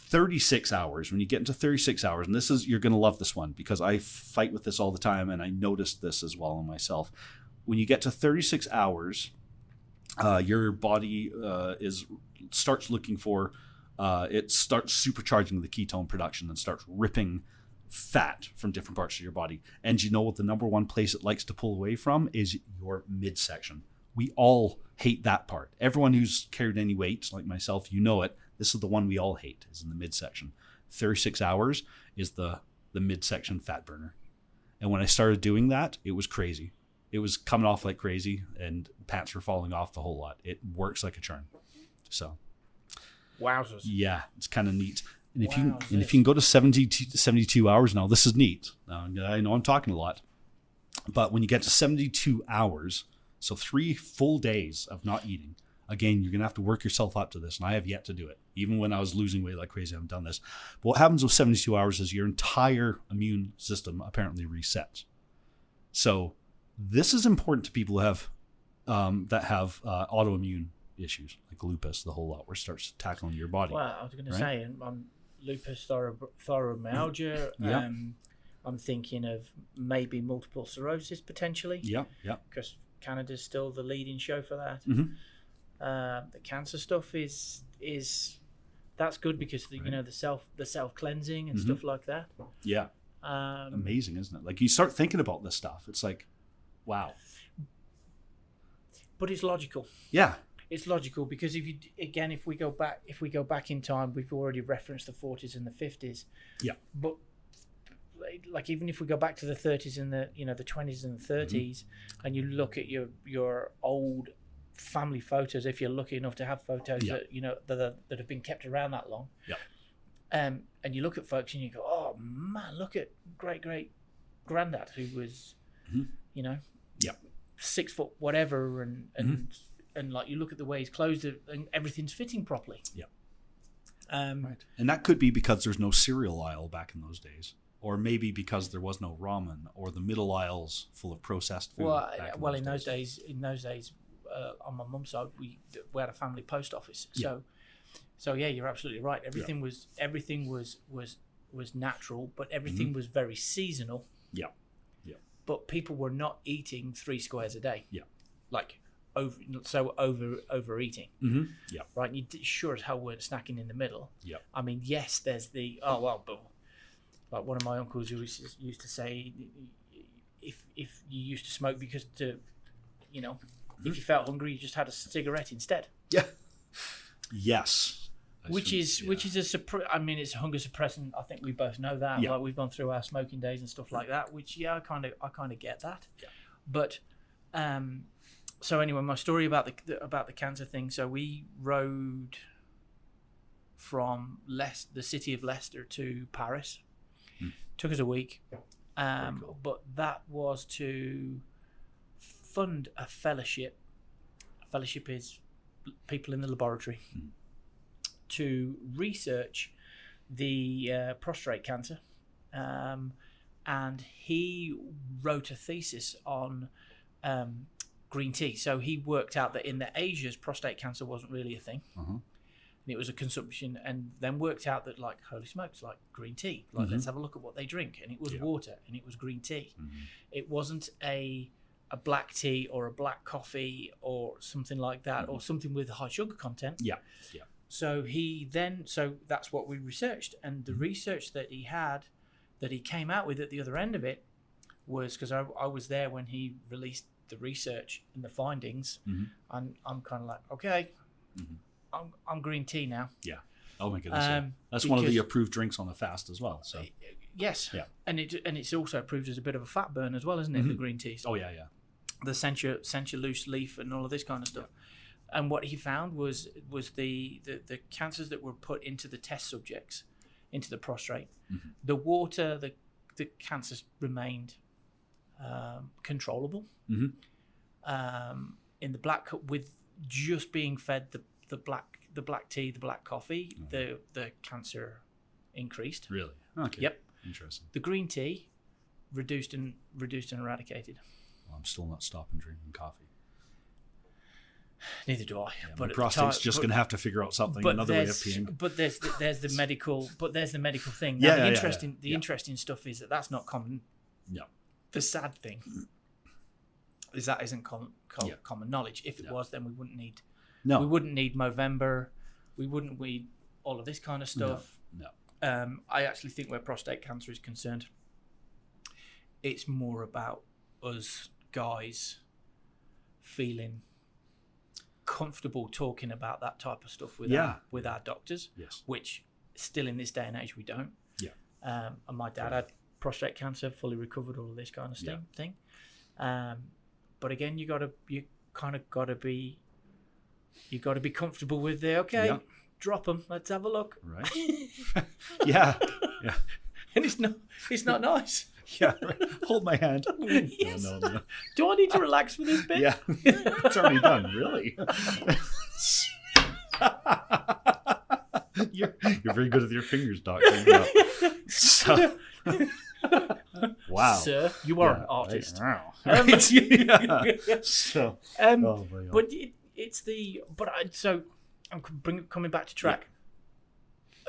36 hours. When you get into 36 hours, and you're going to love this one because I fight with this all the time, and I noticed this as well in myself. When you get to 36 hours, your body starts looking for. It starts supercharging the ketone production and starts ripping fat from different parts of your body. And you know what the number one place it likes to pull away from is your midsection. We all hate that part. Everyone who's carried any weight, like myself, you know it. This is the one we all hate, is in the midsection. 36 hours is the midsection fat burner. And when I started doing that, it was crazy. It was coming off like crazy, and pants were falling off, the whole lot. It works like a charm. So, wowzers. Yeah, it's kind of neat. And if Wow, you can go to 72 hours now, this is neat. I know I'm talking a lot, but when you get to 72 hours, so 3 full days of not eating, again, you're going to have to work yourself up to this, and I have yet to do it. Even when I was losing weight like crazy, I haven't done this. But what happens with 72 hours is your entire immune system apparently resets. So this is important to people who have autoimmune issues like lupus, the whole lot, where it starts tackling your body. Well, I was going to say, lupus, fibromyalgia. Yeah. I'm thinking of maybe multiple sclerosis potentially. Yeah. Because Canada's still the leading show for that. Mm-hmm. The cancer stuff is that's good because the self cleansing and stuff like that. Yeah. Amazing, isn't it? Like you start thinking about this stuff, it's like, wow. But it's logical. Yeah. It's logical because if we go back in time, we've already referenced the 40s and the 50s. Yeah. But like even if we go back to the 30s and the 20s and the 30s, and you look at your old family photos, if you're lucky enough to have photos that have been kept around that long. Yeah. And you look at folks and you go, oh man, look at great granddad who was, 6 foot whatever, and like you look at the way he's clothed and everything's fitting properly. Yeah. Right. And that could be because there's no cereal aisle back in those days, or maybe because there was no ramen, or the middle aisles full of processed food. In those days, on my mum's side, we had a family post office. Yeah. So yeah, you're absolutely right. Everything was natural, but everything was very seasonal. Yeah. But people were not eating 3 squares a day. Yeah. Like overeating. Mm-hmm. Yeah. Right. And you sure as hell weren't snacking in the middle. Yeah. I mean, yes, there's but like one of my uncles used to say, if you used to smoke because if you felt hungry, you just had a cigarette instead. Yeah. Yes. Which is it's a hunger suppressant. I think we both know that. Yeah. Like we've gone through our smoking days and stuff like that. Which I kind of get that. Yeah. But so anyway, my story about the cancer thing. So we rode from the city of Leicester to Paris. Took us a week. Cool. But that was to fund a fellowship. A fellowship is people in the laboratory to research the prostate cancer, and he wrote a thesis on green tea. So he worked out that in the Asias, prostate cancer wasn't really a thing. Uh-huh. And it was a consumption, and then worked out that, like, holy smokes, like green tea. Like, let's have a look at what they drink. And it was water, and it was green tea. It wasn't a black tea or a black coffee or something like that, or something with high sugar content. Yeah. So that's what we researched. And the research that he had, that he came out with at the other end of it, was, because I was there when he released the research and the findings, and I'm kind of like, okay, I'm green tea now. Yeah. Oh my goodness. That's one of the approved drinks on the fast as well. So yes. Yeah. And it's also approved as a bit of a fat burn as well, isn't it? The green teas. Oh yeah. The sencha loose leaf and all of this kind of stuff. And what he found was the cancers that were put into the test subjects, into the prostate, the water, the cancers remained controllable. In the black, with just being fed the black tea, the black coffee, the cancer increased. Really? Okay. Yep. Interesting. The green tea reduced and eradicated. Well, I'm still not stopping drinking coffee. Neither do I. Yeah, but my prostate's just going to have to figure out something, another way of peeing. But there's the medical. But there's the medical thing. Yeah, Now, the interesting stuff is that that's not common. No. The sad thing is that isn't common knowledge. If it was, then we wouldn't need. No. We wouldn't need Movember. We wouldn't need all of this kind of stuff. No. I actually think where prostate cancer is concerned, it's more about us guys feeling comfortable talking about that type of stuff with our doctors. Yes. Which still in this day and age we don't. Yeah. And my dad had prostate cancer, fully recovered, all of this kind of thing. But again, you got to be comfortable with drop them. Let's have a look. Right. Yeah. And it's not nice. Yeah. Hold my hand. Yes. No. Do I need to relax for this bit? Yeah. It's already done. Really. You're very good with your fingers, doctor. Yeah. So, wow. Sir, you are an artist. Right. So, oh my God. But I'm coming back to track.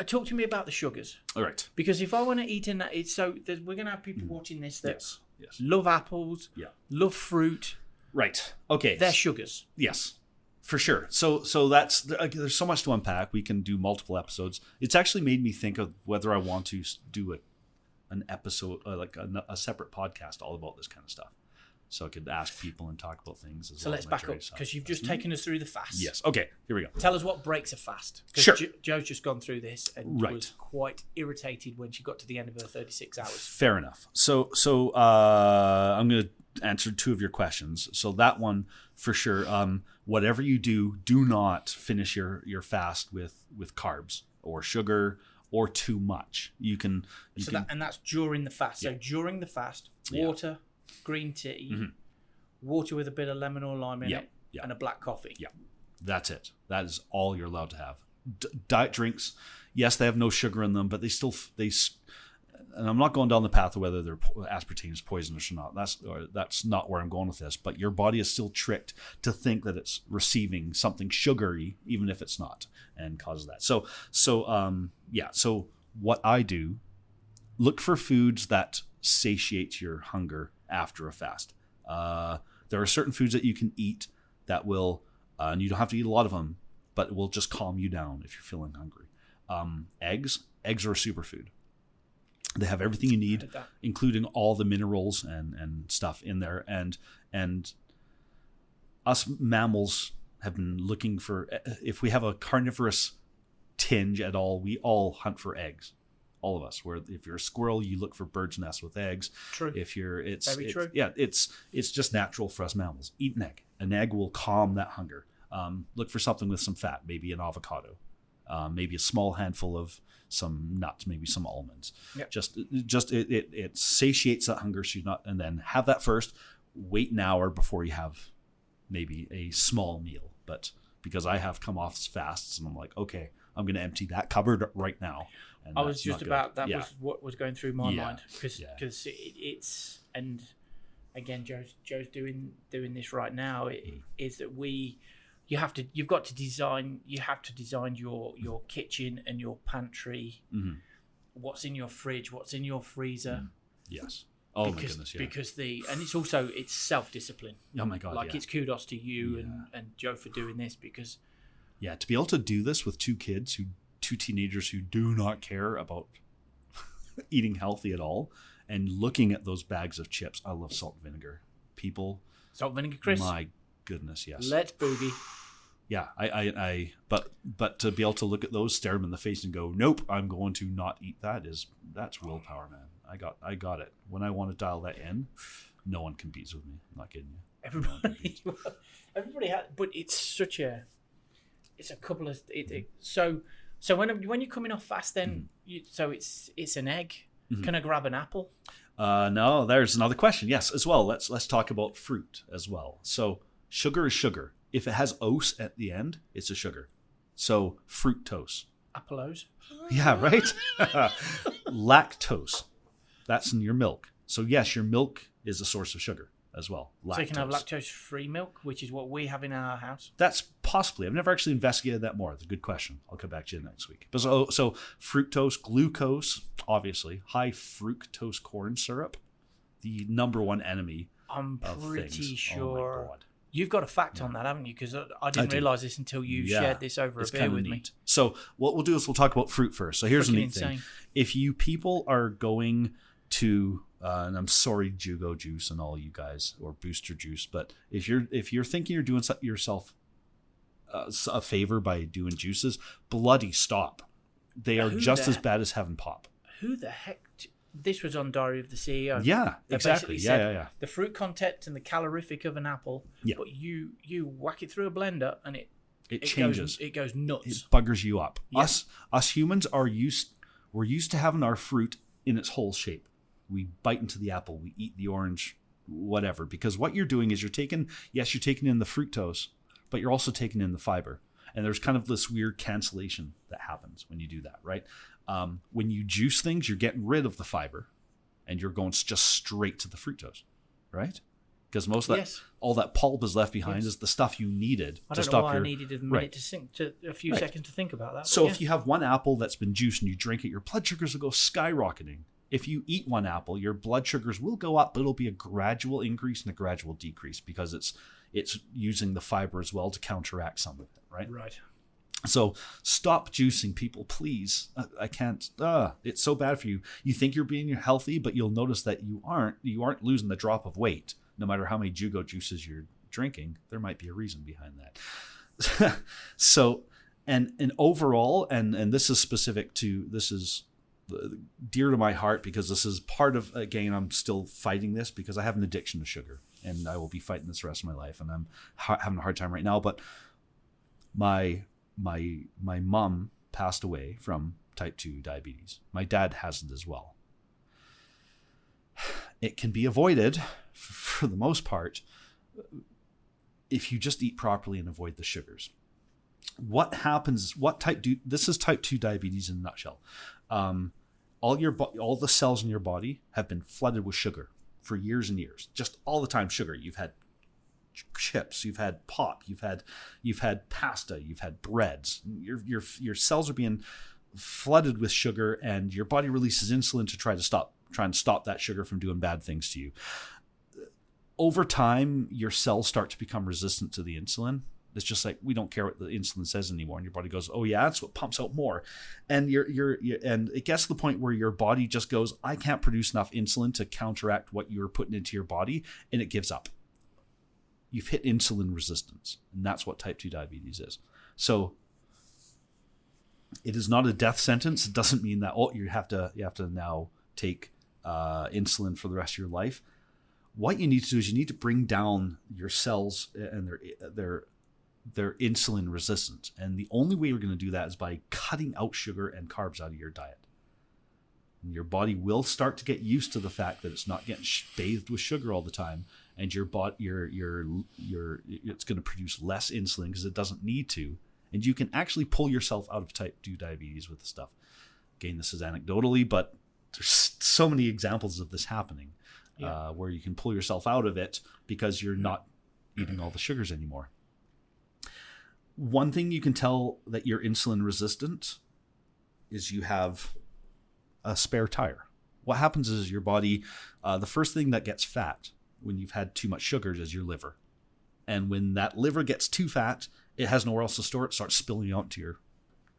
Talk to me about the sugars. All right. Because if I want to eat in that, we're going to have people watching this that yes. love apples, love fruit. Right. Okay. They're sugars. Yes, for sure. So that's there's so much to unpack. We can do multiple episodes. It's actually made me think of whether I want to do an episode, like a separate podcast all about this kind of stuff. So I could ask people and talk about things as well. So let's back up, because you've just taken us through the fast. Yes. Okay, here we go. Tell us what breaks a fast. Sure. Joe's just gone through this and was quite irritated when she got to the end of her 36 hours. Fair enough. So I'm going to answer two of your questions. So that one, for sure, whatever you do not finish your fast with carbs or sugar or too much. And that's during the fast. So during the fast, water, green tea, water with a bit of lemon or lime in it, and a black coffee. Yeah, that's it. That is all you're allowed to have. Diet drinks, yes, they have no sugar in them, but they. And I'm not going down the path of whether aspartame is poisonous or not. That's not where I'm going with this. But your body is still tricked to think that it's receiving something sugary, even if it's not, and causes that. So what I do, look for foods that satiate your hunger after a fast. There are certain foods that you can eat that will, and you don't have to eat a lot of them, but it will just calm you down if you're feeling hungry. Eggs are a superfood. They have everything you need, including all the minerals and stuff in there. And us mammals have been looking for, if we have a carnivorous tinge at all, we all hunt for eggs. All of us. Where if you're a squirrel, you look for birds' nests with eggs. True. If you're, true. Yeah, it's just natural for us mammals. Eat an egg. An egg will calm that hunger. Look for something with some fat, maybe an avocado, maybe a small handful of some nuts, maybe some almonds. Yep. It satiates that hunger. So and then have that first. Wait an hour before you have maybe a small meal. But because I have come off fasts and I'm like, okay, I'm going to empty that cupboard right now. And I was just about that was what was going through my mind because it's and again, Joe's doing this right now. Is that you have to design your kitchen and your pantry. Mm-hmm. What's in your fridge? What's in your freezer? Yes. Oh my goodness, yeah. Because it's self-discipline. Oh my God, like it's kudos to you and Joe for doing this because. Yeah, to be able to do this with two teenagers who do not care about eating healthy at all, and looking at those bags of chips. I love salt and vinegar. People. Salt and vinegar, Chris. My goodness, yes. Let's boogie. Yeah, but to be able to look at those, stare them in the face, and go, nope, I'm going to not eat that. That's willpower, man. I got it. When I want to dial that in, no one competes with me. I'm not kidding you. Everybody has, but it's a couple of so when you're coming off fast, then it's an egg. Mm-hmm. Can I grab an apple? No, there's another question. Yes, as well. Let's talk about fruit as well. So sugar is sugar. If it has ose at the end, it's a sugar. So fructose. Appleose. Yeah, right? Lactose. That's in your milk. So yes, your milk is a source of sugar as well. Lactose. So you can have lactose-free milk, which is what we have in our house? That's possibly. I've never actually investigated that more. It's a good question. I'll come back to you next week. But so fructose, glucose, obviously, high fructose corn syrup, the number one enemy I'm of pretty things. sure. Oh my God. You've got a fact on that, haven't you? Because I didn't realise this until you shared this over a beer with me. So what we'll do is we'll talk about fruit first. So here's the neat thing. If you people are going to, and I'm sorry, Jugo Juice and all you guys, or Booster Juice, but if you're thinking you're doing yourself a favor by doing juices, bloody stop. They are just as bad as having pop. Who the heck... This was on Diary of the CEO. Yeah, exactly. Yeah. The fruit content and the calorific of an apple, but you whack it through a blender and it changes. It goes nuts. It buggers you up. Yeah. Us humans we're used to having our fruit in its whole shape. We bite into the apple, we eat the orange, whatever. Because what you're doing is you're taking in the fructose, but you're also taking in the fiber. And there's kind of this weird cancellation that happens when you do that, right? When you juice things, you're getting rid of the fiber and you're going just straight to the fructose, right? Because most of that, all that pulp is left behind is the stuff you needed to stop I needed a minute a few seconds to think about that. So if you have one apple that's been juiced and you drink it, your blood sugars will go skyrocketing. If you eat one apple, your blood sugars will go up, but it'll be a gradual increase and a gradual decrease because it's using the fiber as well to counteract some of it, right? Right. So stop juicing, people, please. I can't. It's so bad for you. You think you're being healthy, but you'll notice that you aren't. You aren't losing the drop of weight. No matter how many Jugo juices you're drinking, there might be a reason behind that. So, and overall, and this is specific to, this is dear to my heart because this is part of, again, I'm still fighting this because I have an addiction to sugar and I will be fighting this the rest of my life. And I'm having a hard time right now, but my mom passed away from type 2 diabetes. My dad has it as well. It can be avoided for the most part if you just eat properly and avoid the sugars. What happens, this is type 2 diabetes in a nutshell. All the cells in your body have been flooded with sugar for years and years, just all the time sugar. You've had chips, you've had pop, you've had pasta, you've had breads. Your cells are being flooded with sugar, and your body releases insulin to try and stop that sugar from doing bad things to you. Over time, your cells start to become resistant to the insulin. It's just like, we don't care what the insulin says anymore, and your body goes, oh yeah, that's what pumps out more. And and it gets to the point where your body just goes, I can't produce enough insulin to counteract what you're putting into your body, and it gives up. You've hit insulin resistance, and that's what type 2 diabetes is. So it is not a death sentence. It doesn't mean that you have to now take insulin for the rest of your life. What you need to do is you need to bring down your cells and their insulin resistance, and the only way you're going to do that is by cutting out sugar and carbs out of your diet. And your body will start to get used to the fact that it's not getting bathed with sugar all the time, and your body, it's going to produce less insulin because it doesn't need to, and you can actually pull yourself out of type 2 diabetes with the stuff. Again, this is anecdotally, but there's so many examples of this happening. where you can pull yourself out of it because you're not eating all the sugars anymore. One thing you can tell that you're insulin resistant is you have a spare tire. What happens is your body, the first thing that gets fat when you've had too much sugars is your liver. And when that liver gets too fat, it has nowhere else to store it, starts spilling out to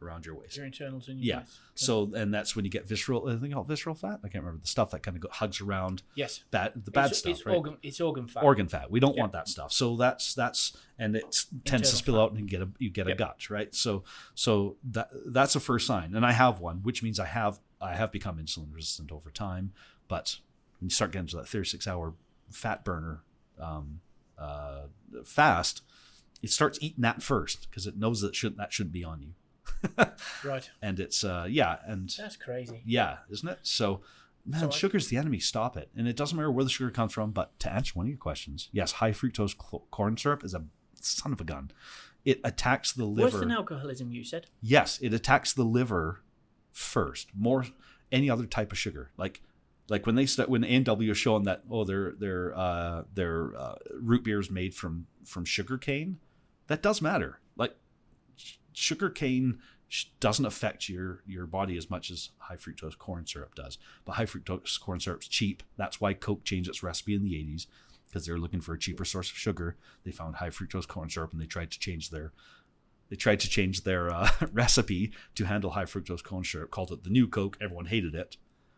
around your waist. Your internals and your waist. So, and that's when you get visceral, I think called visceral fat. I can't remember the stuff that kind of hugs around. Yes. The bad stuff, it's right? It's organ fat. Organ fat. We don't want that stuff. So that's, and it tends to spill fat. out and you get a gut, right? So that's a first sign. And I have one, which means I have become insulin resistant over time. But when you start getting to that 36-hour fat burner fast, it starts eating that first because it knows that shouldn't be on you. Right. And it's and that's crazy. Yeah, isn't it? So man, sugar's the enemy. Stop it. And it doesn't matter where the sugar comes from. But to answer one of your questions, yes, high fructose corn syrup is a son of a gun. It attacks the liver. Worse than alcoholism, you said? Yes, it attacks the liver first, more any other type of sugar. Like when A&W is showing that their root beer is made from sugar cane, that does matter. Like sugar cane doesn't affect your body as much as high fructose corn syrup does. But high fructose corn syrup's cheap. That's why Coke changed its recipe in the 80s, because they were looking for a cheaper source of sugar. They found high fructose corn syrup and they tried to change their recipe to handle high fructose corn syrup, called it the new Coke. Everyone hated it.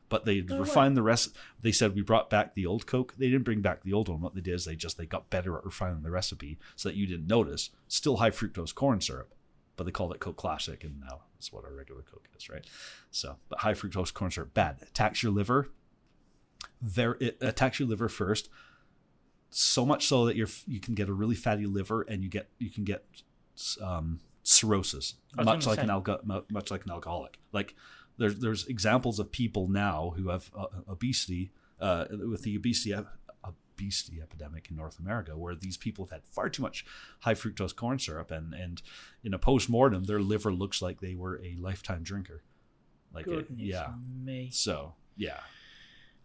But they refined the rest. They said we brought back the old Coke. They didn't bring back the old one. What they did is they got better at refining the recipe so that you didn't notice. Still high fructose corn syrup, but they called it Coke Classic, and now that's what our regular Coke is, right? So, but high fructose corn syrup, bad. It attacks your liver. It attacks your liver first, so much so that you can get a really fatty liver, and you can get cirrhosis, much like an alcoholic. Like there's examples of people now who have obesity with the obesity epidemic in North America, where these people have had far too much high fructose corn syrup, and in a post-mortem, their liver looks like they were a lifetime drinker. Like me. So yeah.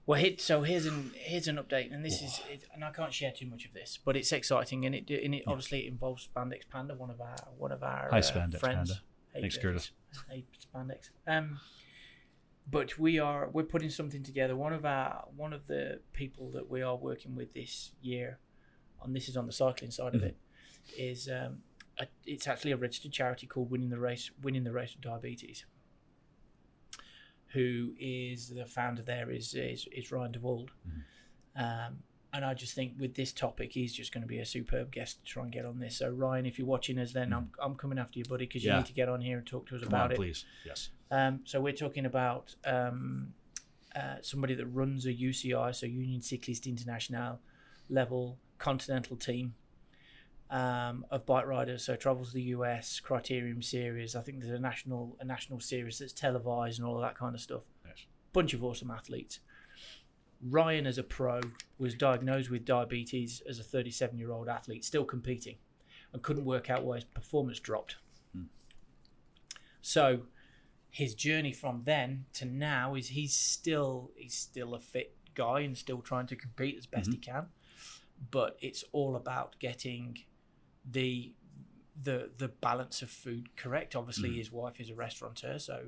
Well, here's an update, and this is, and I can't share too much of this, but it's exciting, and it obviously involves Spandex Panda, one of our Hi, Spandex friends. Panda. Thanks, Curtis. Hey, Spandex. But we're putting something together. One of the people that we are working with this year, this is on the cycling side of it, is it's actually a registered charity called Winning the Race with Diabetes. Who is the founder there is Ryan DeWald. And I just think with this topic, he's just going to be a superb guest to try and get on this. So Ryan, if you're watching us, then I'm coming after you, buddy, because you need to get on here and talk to us about it. Please, yes. So we're talking about somebody that runs a UCI, so Union Cycliste International level continental team of bike riders. So travels the US, Criterium Series. I think there's a national series that's televised and all of that kind of stuff. Yes. Bunch of awesome athletes. Ryan, as a pro, was diagnosed with diabetes as a 37-year-old athlete, still competing, and couldn't work out why his performance dropped. So his journey from then to now is he's still a fit guy and still trying to compete as best he can, but it's all about getting the balance of food correct. Obviously his wife is a restaurateur, so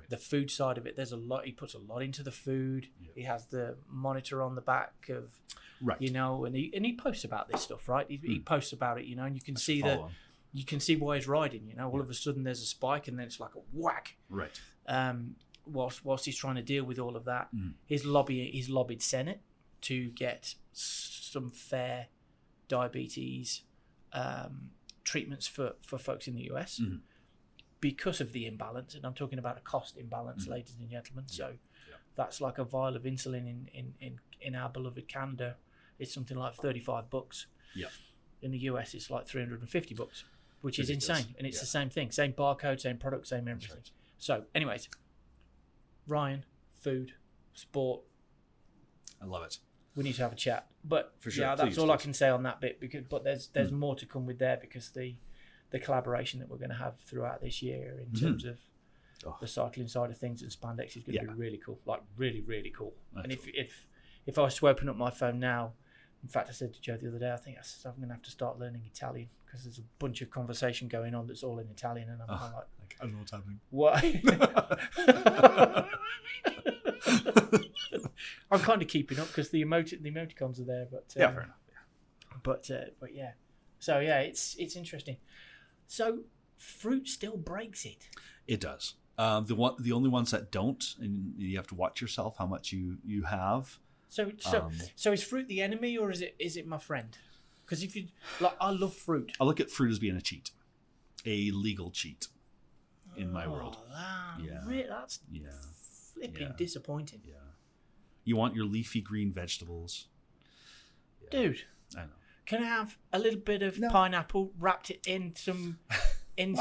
the food side of it, there's a lot, he puts a lot into the food. He has the monitor on the back of and he posts about this stuff, right? He posts about it, and you can see why he's riding, all of a sudden there's a spike and then it's like a whack, right? Whilst he's trying to deal with all of that, he's lobbied Senate to get some fair diabetes treatments for folks in the US because of the imbalance, and I'm talking about a cost imbalance, ladies and gentlemen. So that's like a vial of insulin in our beloved Canada. It's something like $35. In the US, it's like $350, which is insane, and it's the same thing, same barcode, same product, same everything. Right. So, anyways, Ryan, food, sport. I love it. We need to have a chat, but for sure, that's all I can say on that bit. But there's more to come with there, because the collaboration that we're going to have throughout this year in terms of the cycling side of things and Spandex is going to be really cool, like really really cool. That's and if if I was to open up my phone now, in fact, I said to Joe the other day, I'm going to have to start learning Italian because there's a bunch of conversation going on that's all in Italian, and I'm like, I don't know what's happening. What? I'm kind of keeping up because the emoticons are there, but yeah, fair enough. Yeah. But yeah, so yeah, it's interesting. So fruit still breaks it. It does. The only ones that don't, and you have to watch yourself how much you have. So is fruit the enemy or is it my friend? Because if you I love fruit. I look at fruit as being a cheat, a legal cheat, in my world. That's flipping disappointing. Yeah, you want your leafy green vegetables, dude. I know. Can I have a little bit of pineapple wrapped it in some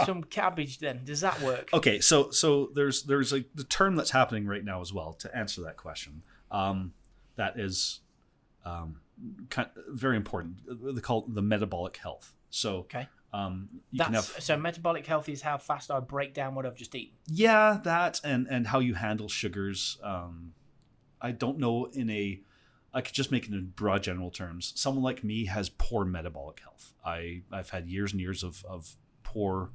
some cabbage? Then does that work? Okay, so there's the term that's happening right now as well to answer that question. That is very important. They call it the metabolic health. So, okay. So metabolic health is how fast I break down what I've just eaten. Yeah, that and how you handle sugars. I don't know I could just make it in broad general terms. Someone like me has poor metabolic health. I've had years and years of poor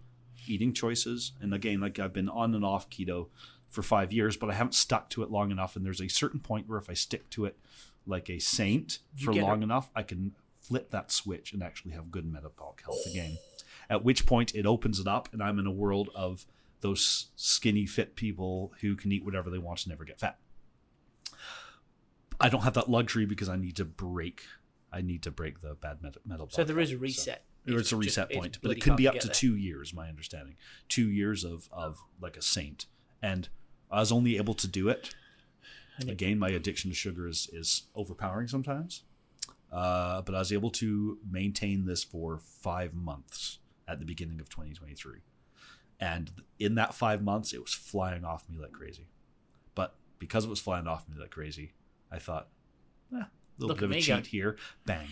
eating choices. And again, like I've been on and off keto for 5 years, but I haven't stuck to it long enough. And there's a certain point where if I stick to it like a saint for long enough, I can flip that switch and actually have good metabolic health again. At which point it opens it up and I'm in a world of those skinny, fit people who can eat whatever they want and never get fat. I don't have that luxury because I need to break the bad metabolic. So there is a reset. So it's a reset point, but it could be up to 2 years, my understanding. 2 years of like a saint. And I was only able to do it. Again, my addiction to sugar is overpowering sometimes. But I was able to maintain this for 5 months at the beginning of 2023. And in that 5 months, it was flying off me like crazy. But because it was flying off me like crazy, I thought, a little bit of a cheat here, bang.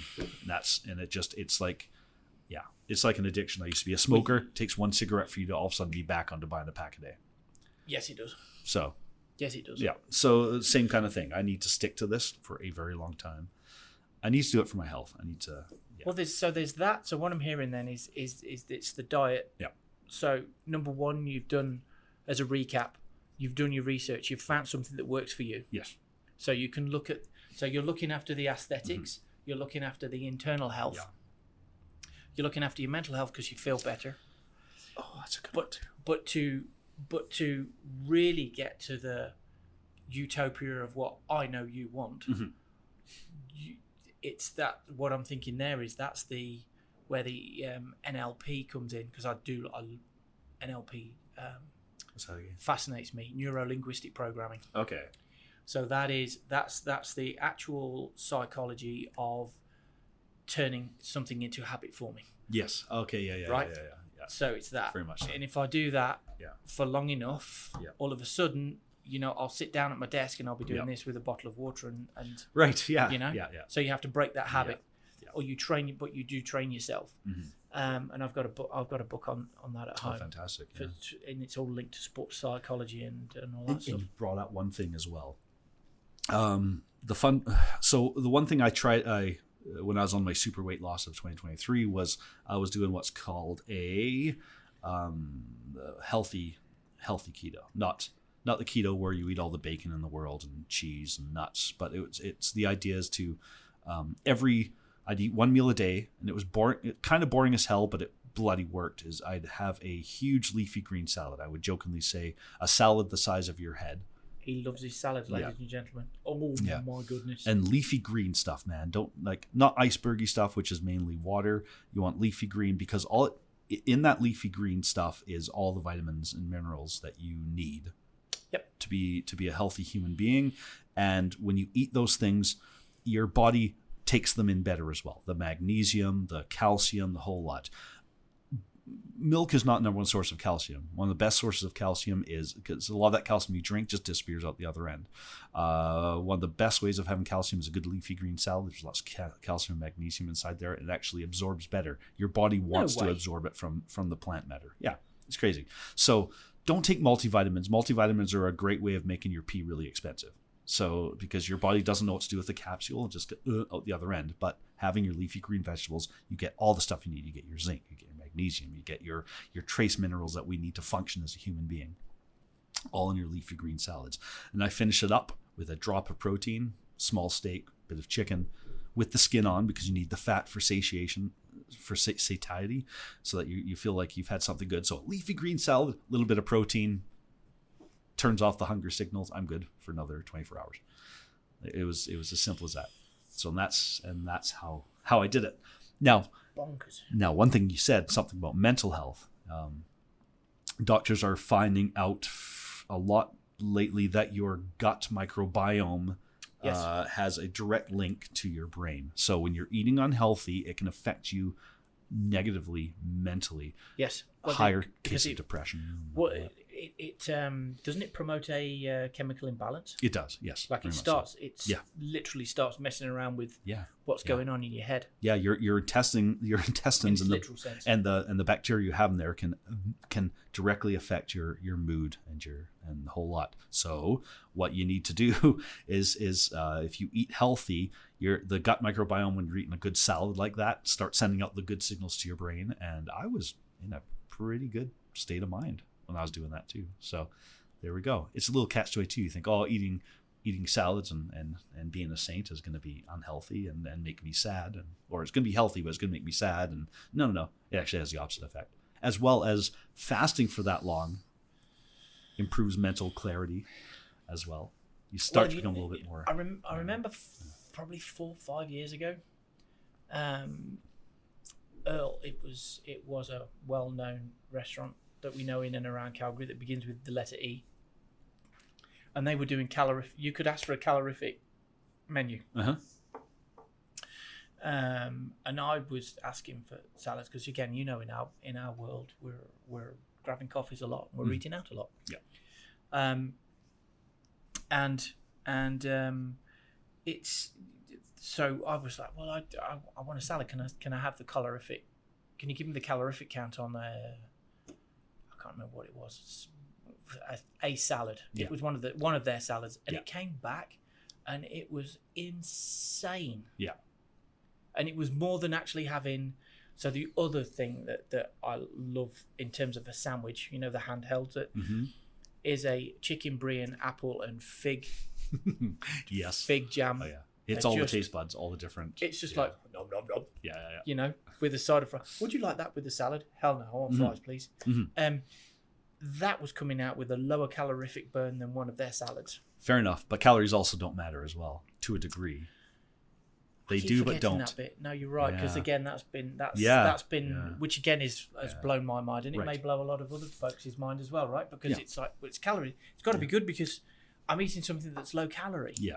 It's like an addiction. I used to be a smoker. It takes one cigarette for you to all of a sudden be back onto buying a pack a day. Yes, it does. So. Yes, it does. Yeah. So same kind of thing. I need to stick to this for a very long time. I need to do it for my health. I need to. Yeah. Well, there's that. So what I'm hearing then is it's the diet. Yeah. So number one, you've done, as a recap, you've done your research. You've found something that works for you. Yes. So you can look at. So you're looking after the aesthetics. Mm-hmm. You're looking after the internal health. Yeah. You're looking after your mental health because you feel better. Oh, that's a good one too. But to really get to the utopia of what I know you want, mm-hmm. It's that what I'm thinking there is that's where the NLP comes in, because NLP fascinates me, neuro-linguistic programming. Okay. So that's the actual psychology of turning something into a habit forming. Yes. Okay. Yeah. Right. Yeah. So it's that. Very much so. And if I do that for long enough, all of a sudden, I'll sit down at my desk and I'll be doing this with a bottle of water and right. Yeah. Yeah. So you have to break that habit, or you train, but you do train yourself. Mm-hmm. And I've got a book on that at home. Oh, fantastic! And it's all linked to sports psychology and all that stuff. You brought out one thing as well. So the one thing I tried when I was on my super weight loss of 2023 was I was doing what's called a healthy keto, not the keto where you eat all the bacon in the world and cheese and nuts, but it's the idea is to I'd eat one meal a day, and it was kind of boring as hell, but it bloody worked. Is I'd have a huge leafy green salad. I would jokingly say a salad the size of your head. He loves his salad, ladies and gentlemen. Oh my goodness! And leafy green stuff, man. Don't not icebergy stuff, which is mainly water. You want leafy green because in that leafy green stuff is all the vitamins and minerals that you need. Yep. To be a healthy human being. And when you eat those things, your body takes them in better as well. The magnesium, the calcium, the whole lot. Milk is not number one source of calcium. One of the best sources of calcium is because a lot of that calcium you drink just disappears out the other end. One of the best ways of having calcium is a good leafy green salad. There's lots of calcium and magnesium inside there. It actually absorbs better. Your body wants to absorb it from the plant matter. Yeah, it's crazy. So don't take multivitamins. Multivitamins are a great way of making your pee really expensive. So because your body doesn't know what to do with the capsule, just out the other end. But having your leafy green vegetables, you get all the stuff you need. You get your zinc, you get your magnesium, you get your trace minerals that we need to function as a human being, all in your leafy green salads. And I finish it up with a drop of protein, small steak, bit of chicken, with the skin on, because you need the fat for satiation, for satiety, so that you feel like you've had something good. So leafy green salad, a little bit of protein, turns off the hunger signals. I'm good for another 24 hours. It was as simple as that. So that's how I did it. Now, bonkers. Now, one thing you said, something about mental health. Doctors are finding out a lot lately that your gut microbiome has a direct link to your brain. So when you're eating unhealthy, it can affect you negatively mentally. Yes. Higher case of depression. What it doesn't it promote a chemical imbalance? It does, yes. Like it starts, literally starts messing around with what's going on in your head. Yeah, your intestines in literal sense. and the bacteria you have in there can directly affect your mood and the whole lot. So what you need to do is if you eat healthy, the gut microbiome, when you're eating a good salad like that, start sending out the good signals to your brain. And I was in a pretty good state of mind when I was doing that too. So there we go. It's a little catch-22. You think, eating salads and being a saint is going to be unhealthy and make me sad, or it's going to be healthy, but it's going to make me sad. And no. It actually has the opposite effect. As well as fasting for that long improves mental clarity as well. You start to become a little bit more. I remember probably 4 or 5 years ago, Earl, it was a well-known restaurant that we know in and around Calgary that begins with the letter E. And they were doing you could ask for a calorific menu. Uh-huh. And I was asking for salads because, again, in our world, we're grabbing coffees a lot. We're eating out a lot. Yeah. It's so I was like, well, I want a salad. Can I have the calorific? Can you give me the calorific count on I can't remember what it was. It's a salad. Yeah. It was one of their salads, and it came back, and it was insane. Yeah. And it was more than actually having. So the other thing that I love in terms of a sandwich, the handheld, is a chicken brie and apple and fig. Yes. Fig jam. Oh yeah. It's all the taste buds, all the different. It's just like nom nom nom. Yeah. With a side of fries. Would you like that with the salad? Hell no, I want fries, please. Mm-hmm. That was coming out with a lower calorific burn than one of their salads. Fair enough, but calories also don't matter as well, to a degree. They do, but don't. That bit. No, you're right, because again, that's been which again has blown my mind, and it may blow a lot of other folks' mind as well, right? Because it's like, it's calorie. It's got to be good because I'm eating something that's low calorie. Yeah.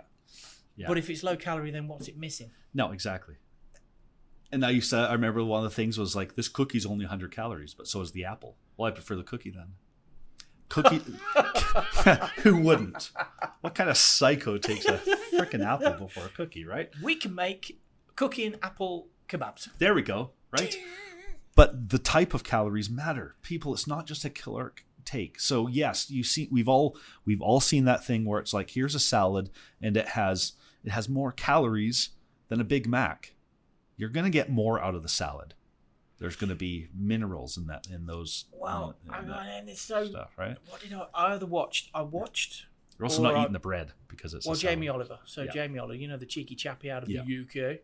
But if it's low calorie, then what's it missing? No, exactly. And I remember one of the things was like, this cookie's only 100 calories, but so is the apple. Well, I prefer the cookie then. Cookie? Who wouldn't? What kind of psycho takes a freaking apple before a cookie, right? We can make cookie and apple kebabs. There we go, right? But the type of calories matter. People, it's not just a caloric take. So yes, we've all seen that thing where it's like, here's a salad and it has more calories than a Big Mac. You're going to get more out of the salad. There's going to be minerals in those. Wow, and it's so stuff, right? What did I either watched? You're also not eating the bread because it's. Well, Jamie Oliver. So Jamie Oliver, the cheeky chappy out of the UK.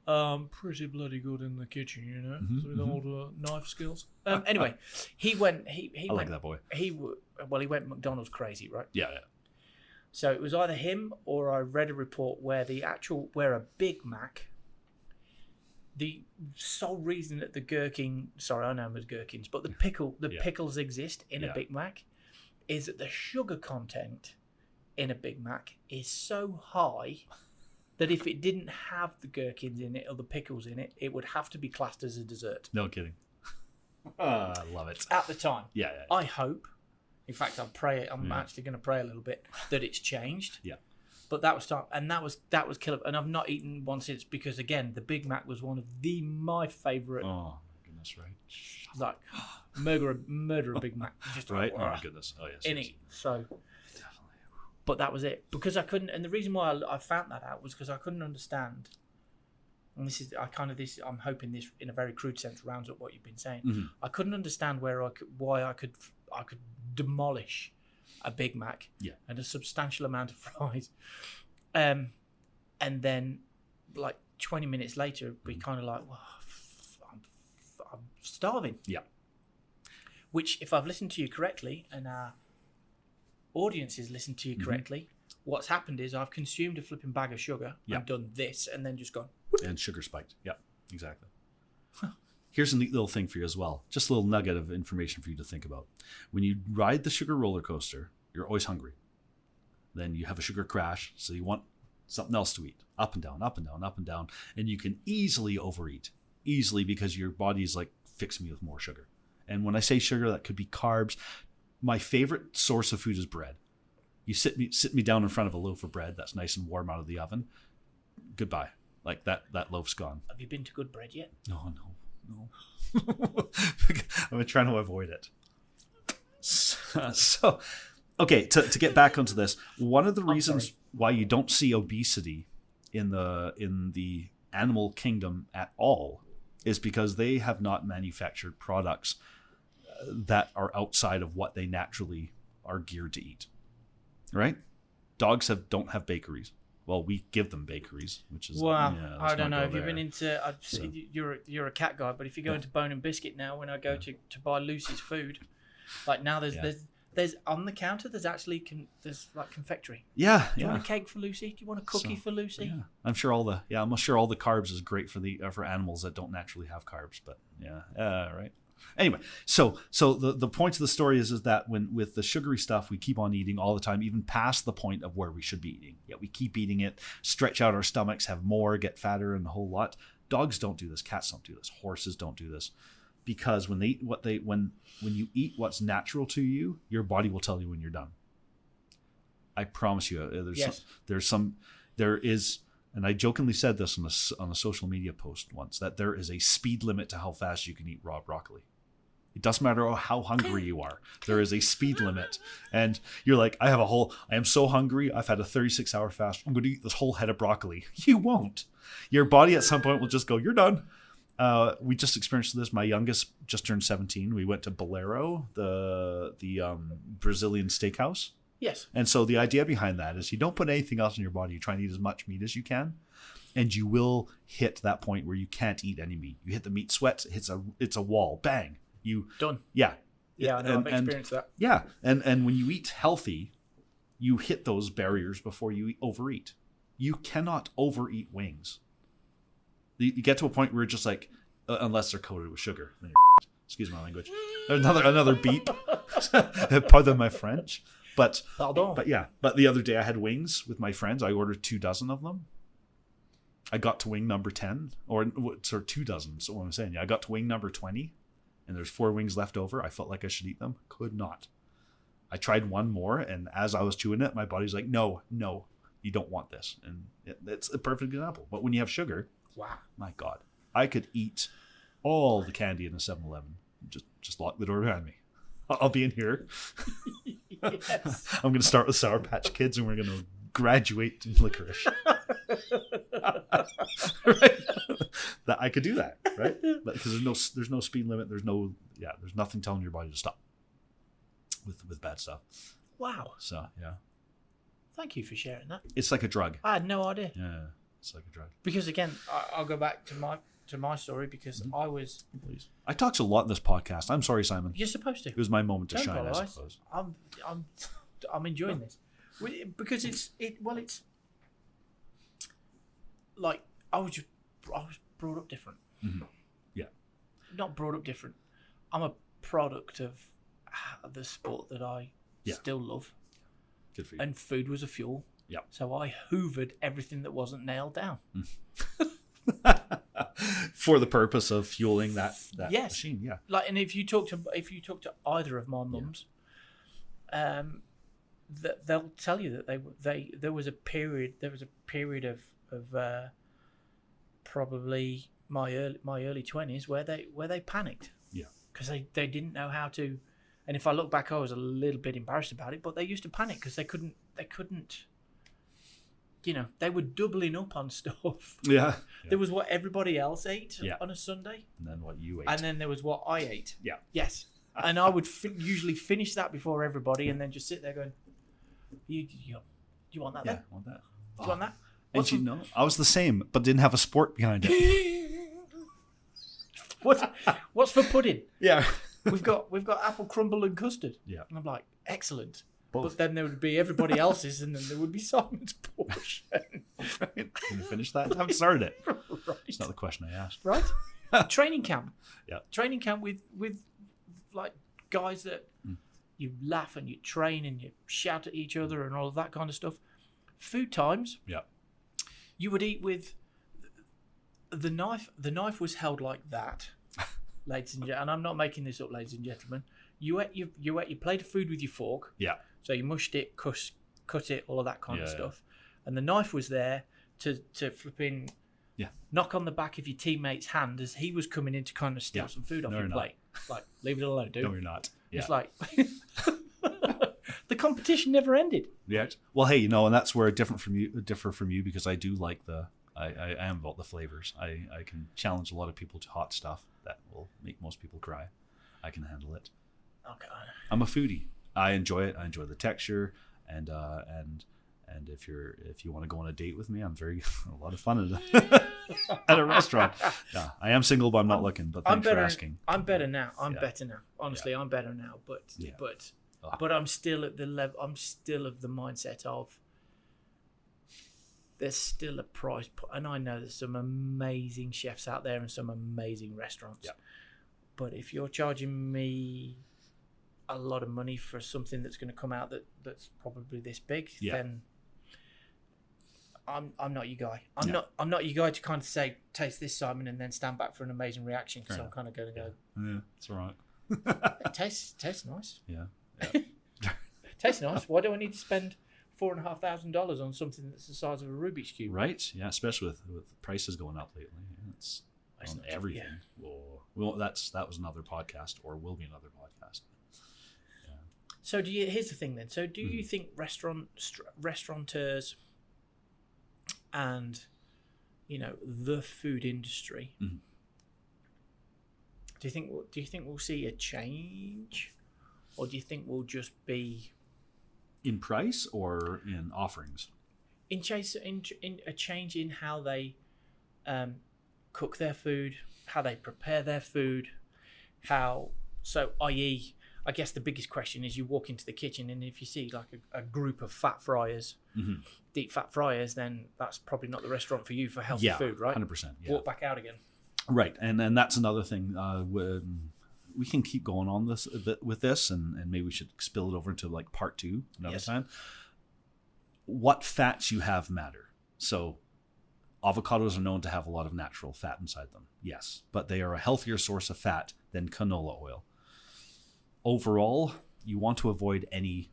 Yeah. Pretty bloody good in the kitchen, with all the knife skills. Anyway, he went. I like that boy. He went McDonald's crazy, right? Yeah. So it was either him or I read a report where a Big Mac. The sole reason that the gherkin, sorry, I know them as gherkins, but the pickles exist in a Big Mac is that the sugar content in a Big Mac is so high that if it didn't have the gherkins in it or the pickles in it, it would have to be classed as a dessert. No kidding. I love it. At the time. Yeah. I hope, in fact, I'm actually going to pray a little bit that it's changed. Yeah. But that was time, and that was killer. And I've not eaten one since because, again, the Big Mac was one of my favourite. Oh my goodness, right? Like murder a Big Mac, just right. Oh my goodness. Oh yes. So, But that was it, because I couldn't. And the reason why I found that out was because I couldn't understand. And this is I'm hoping this in a very crude sense rounds up what you've been saying. Mm-hmm. I couldn't understand why I could demolish a Big Mac and a substantial amount of fries, and then like 20 minutes later be kind of like, well, I'm starving. Yeah. Which, if I've listened to you correctly, and our audience has listened to you correctly, what's happened is I've consumed a flipping bag of sugar and done this, and then just gone. Whoop. And sugar spiked. Yeah, exactly. Here's a neat little thing for you as well. Just a little nugget of information for you to think about. When you ride the sugar roller coaster, you're always hungry. Then you have a sugar crash, so you want something else to eat. Up and down, up and down, up and down. And you can easily overeat. Easily, because your body's like, fix me with more sugar. And when I say sugar, that could be carbs. My favorite source of food is bread. You sit me down in front of a loaf of bread that's nice and warm out of the oven. Goodbye. Like that loaf's gone. Have you been to Good Bread yet? No. I'm trying to avoid it. So, okay, to get back onto this, one of the reasons why you don't see obesity in the animal kingdom at all is because they have not manufactured products that are outside of what they naturally are geared to eat. Right? Dogs don't have bakeries. Well, we give them bakeries, which is I don't know. Have you been into? You're a cat guy, but if you go into Bone and Biscuit now, when I go to buy Lucy's food, like now there's on the counter there's actually there's like confectionery. Yeah. Do you want a cake for Lucy? Do you want a cookie for Lucy? Yeah. I'm sure all the carbs is great for animals that don't naturally have carbs, but right. Anyway, so the point of the story is that when with the sugary stuff, we keep on eating all the time, even past the point of where we should be eating. Yet we keep eating it, stretch out our stomachs, have more, get fatter, and a whole lot. Dogs don't do this. Cats don't do this. Horses don't do this, because when you eat what's natural to you, your body will tell you when you're done. I promise you. There is. And I jokingly said this on a social media post once, that there is a speed limit to how fast you can eat raw broccoli. It doesn't matter how hungry you are. There is a speed limit. And you're like, I am so hungry. I've had a 36-hour fast. I'm going to eat this whole head of broccoli. You won't. Your body at some point will just go, you're done. We just experienced this. My youngest just turned 17. We went to Bolero, the Brazilian steakhouse. Yes. And so the idea behind that is you don't put anything else in your body. You try and eat as much meat as you can, and you will hit that point where you can't eat any meat. You hit the meat sweat, it's a wall. Bang. You done. Yeah. Yeah, I know. I've experienced that. Yeah. And when you eat healthy, you hit those barriers before you overeat. You cannot overeat wings. You get to a point where you're just like, unless they're coated with sugar. Excuse my language. Another beep. Pardon my French. But the other day I had wings with my friends. I ordered 24 of them. I got to wing number 10, or 24. So what I'm saying, I got to wing number 20, and there's 4 wings left over. I felt like I should eat them. Could not. I tried one more, and as I was chewing it, my body's like, no, you don't want this. And it's a perfect example. But when you have sugar, wow, my God, I could eat all the candy in a 7-Eleven. Just lock the door behind me. I'll be in here. Yes. I'm going to start with Sour Patch Kids, and we're going to graduate to licorice. Right? That I could do that, right? But because there's no speed limit. There's nothing telling your body to stop with bad stuff. Wow. So yeah. Thank you for sharing that. It's like a drug. I had no idea. Yeah, it's like a drug. Because again, I'll go back to my story, because I talked a lot in this podcast. I'm sorry, Simon. You're supposed to. It was my moment to Don't shine, apologize. I suppose. I'm enjoying this, because it's like I was brought up different. Mm-hmm. Yeah. Not brought up different. I'm a product of the sport that I still love. Good for you. And food was a fuel. Yeah. So I hoovered everything that wasn't nailed down. For the purpose of fueling that machine, yeah. Like, and if you talk to either of my mums, they'll tell you that there was a period of probably my early 20s where they panicked. Yeah. Because they didn't know how to. And if I look back, I was a little bit embarrassed about it, but they used to panic because they they couldn't. They were doubling up on stuff. Yeah. There was what everybody else ate Yeah. on a Sunday. And then what you ate. And then there was what I ate. Yeah. Yes. And I would usually finish that before everybody and then just sit there going, you want that then? I want that. Do you want that? And I was the same, but didn't have a sport behind it. What's for pudding? Yeah. We've got apple crumble and custard. Yeah. And I'm like, excellent. Both. But then there would be everybody else's, and then there would be Simon's portion. Can you finish that? I haven't started it. Right. It's not the question I asked. Right? Training camp. Yeah. Training camp with like guys that you laugh and you train and you shout at each other and all of that kind of stuff. Food times. Yeah. You would eat with the knife. The knife was held like that, ladies and gentlemen. And I'm not making this up, ladies and gentlemen. You played food with your fork. Yeah. So you mushed it, cut it, all of that kind of stuff. And the knife was there to flipping knock on the back of your teammate's hand as he was coming in to kind of steal some food off your plate. Like, leave it alone, dude. No, you're not. Yeah. It's like the competition never ended. Yeah. Well, hey, and that's where I differ from you because I do like I am about the flavors. I can challenge a lot of people to hot stuff that will make most people cry. I can handle it. Okay. I'm a foodie. I enjoy it. I enjoy the texture, and if you want to go on a date with me, I'm a lot of fun at a restaurant. Yeah, I am single, but I'm not looking. But thanks for asking. I'm better now. I'm better now. Honestly, I'm better now. But I'm still at the level. I'm still of the mindset of there's still a price, and I know there's some amazing chefs out there and some amazing restaurants. Yeah. But if you're charging me a lot of money for something that's going to come out that's probably this big, then I'm not your guy. I'm not your guy to kind of say taste this, Simon, and then stand back for an amazing reaction. So I'm kind of going to go. Yeah, it's all right. It tastes nice. Yeah. Tastes nice. Why do I need to spend $4,500 on something that's the size of a Rubik's cube? Right. Yeah. Especially with prices going up lately. It's on everything. Yeah. Well, that was another podcast, or will be another podcast. So here's the thing then. So do you think restaurateurs and the food industry, do you think we'll see a change, or do you think we'll just be in price or in offerings? In a change in how they cook their food, how they prepare their food, i.e. I guess the biggest question is you walk into the kitchen and if you see like a group of fat fryers, deep fat fryers, then that's probably not the restaurant for you for healthy food, right? 100%. Yeah. Walk back out again. Right, and that's another thing. We can keep going on with this, and maybe we should spill it over into like part 2 another time. What fats you have matter. So avocados are known to have a lot of natural fat inside them. Yes, but they are a healthier source of fat than canola oil. Overall, you want to avoid any.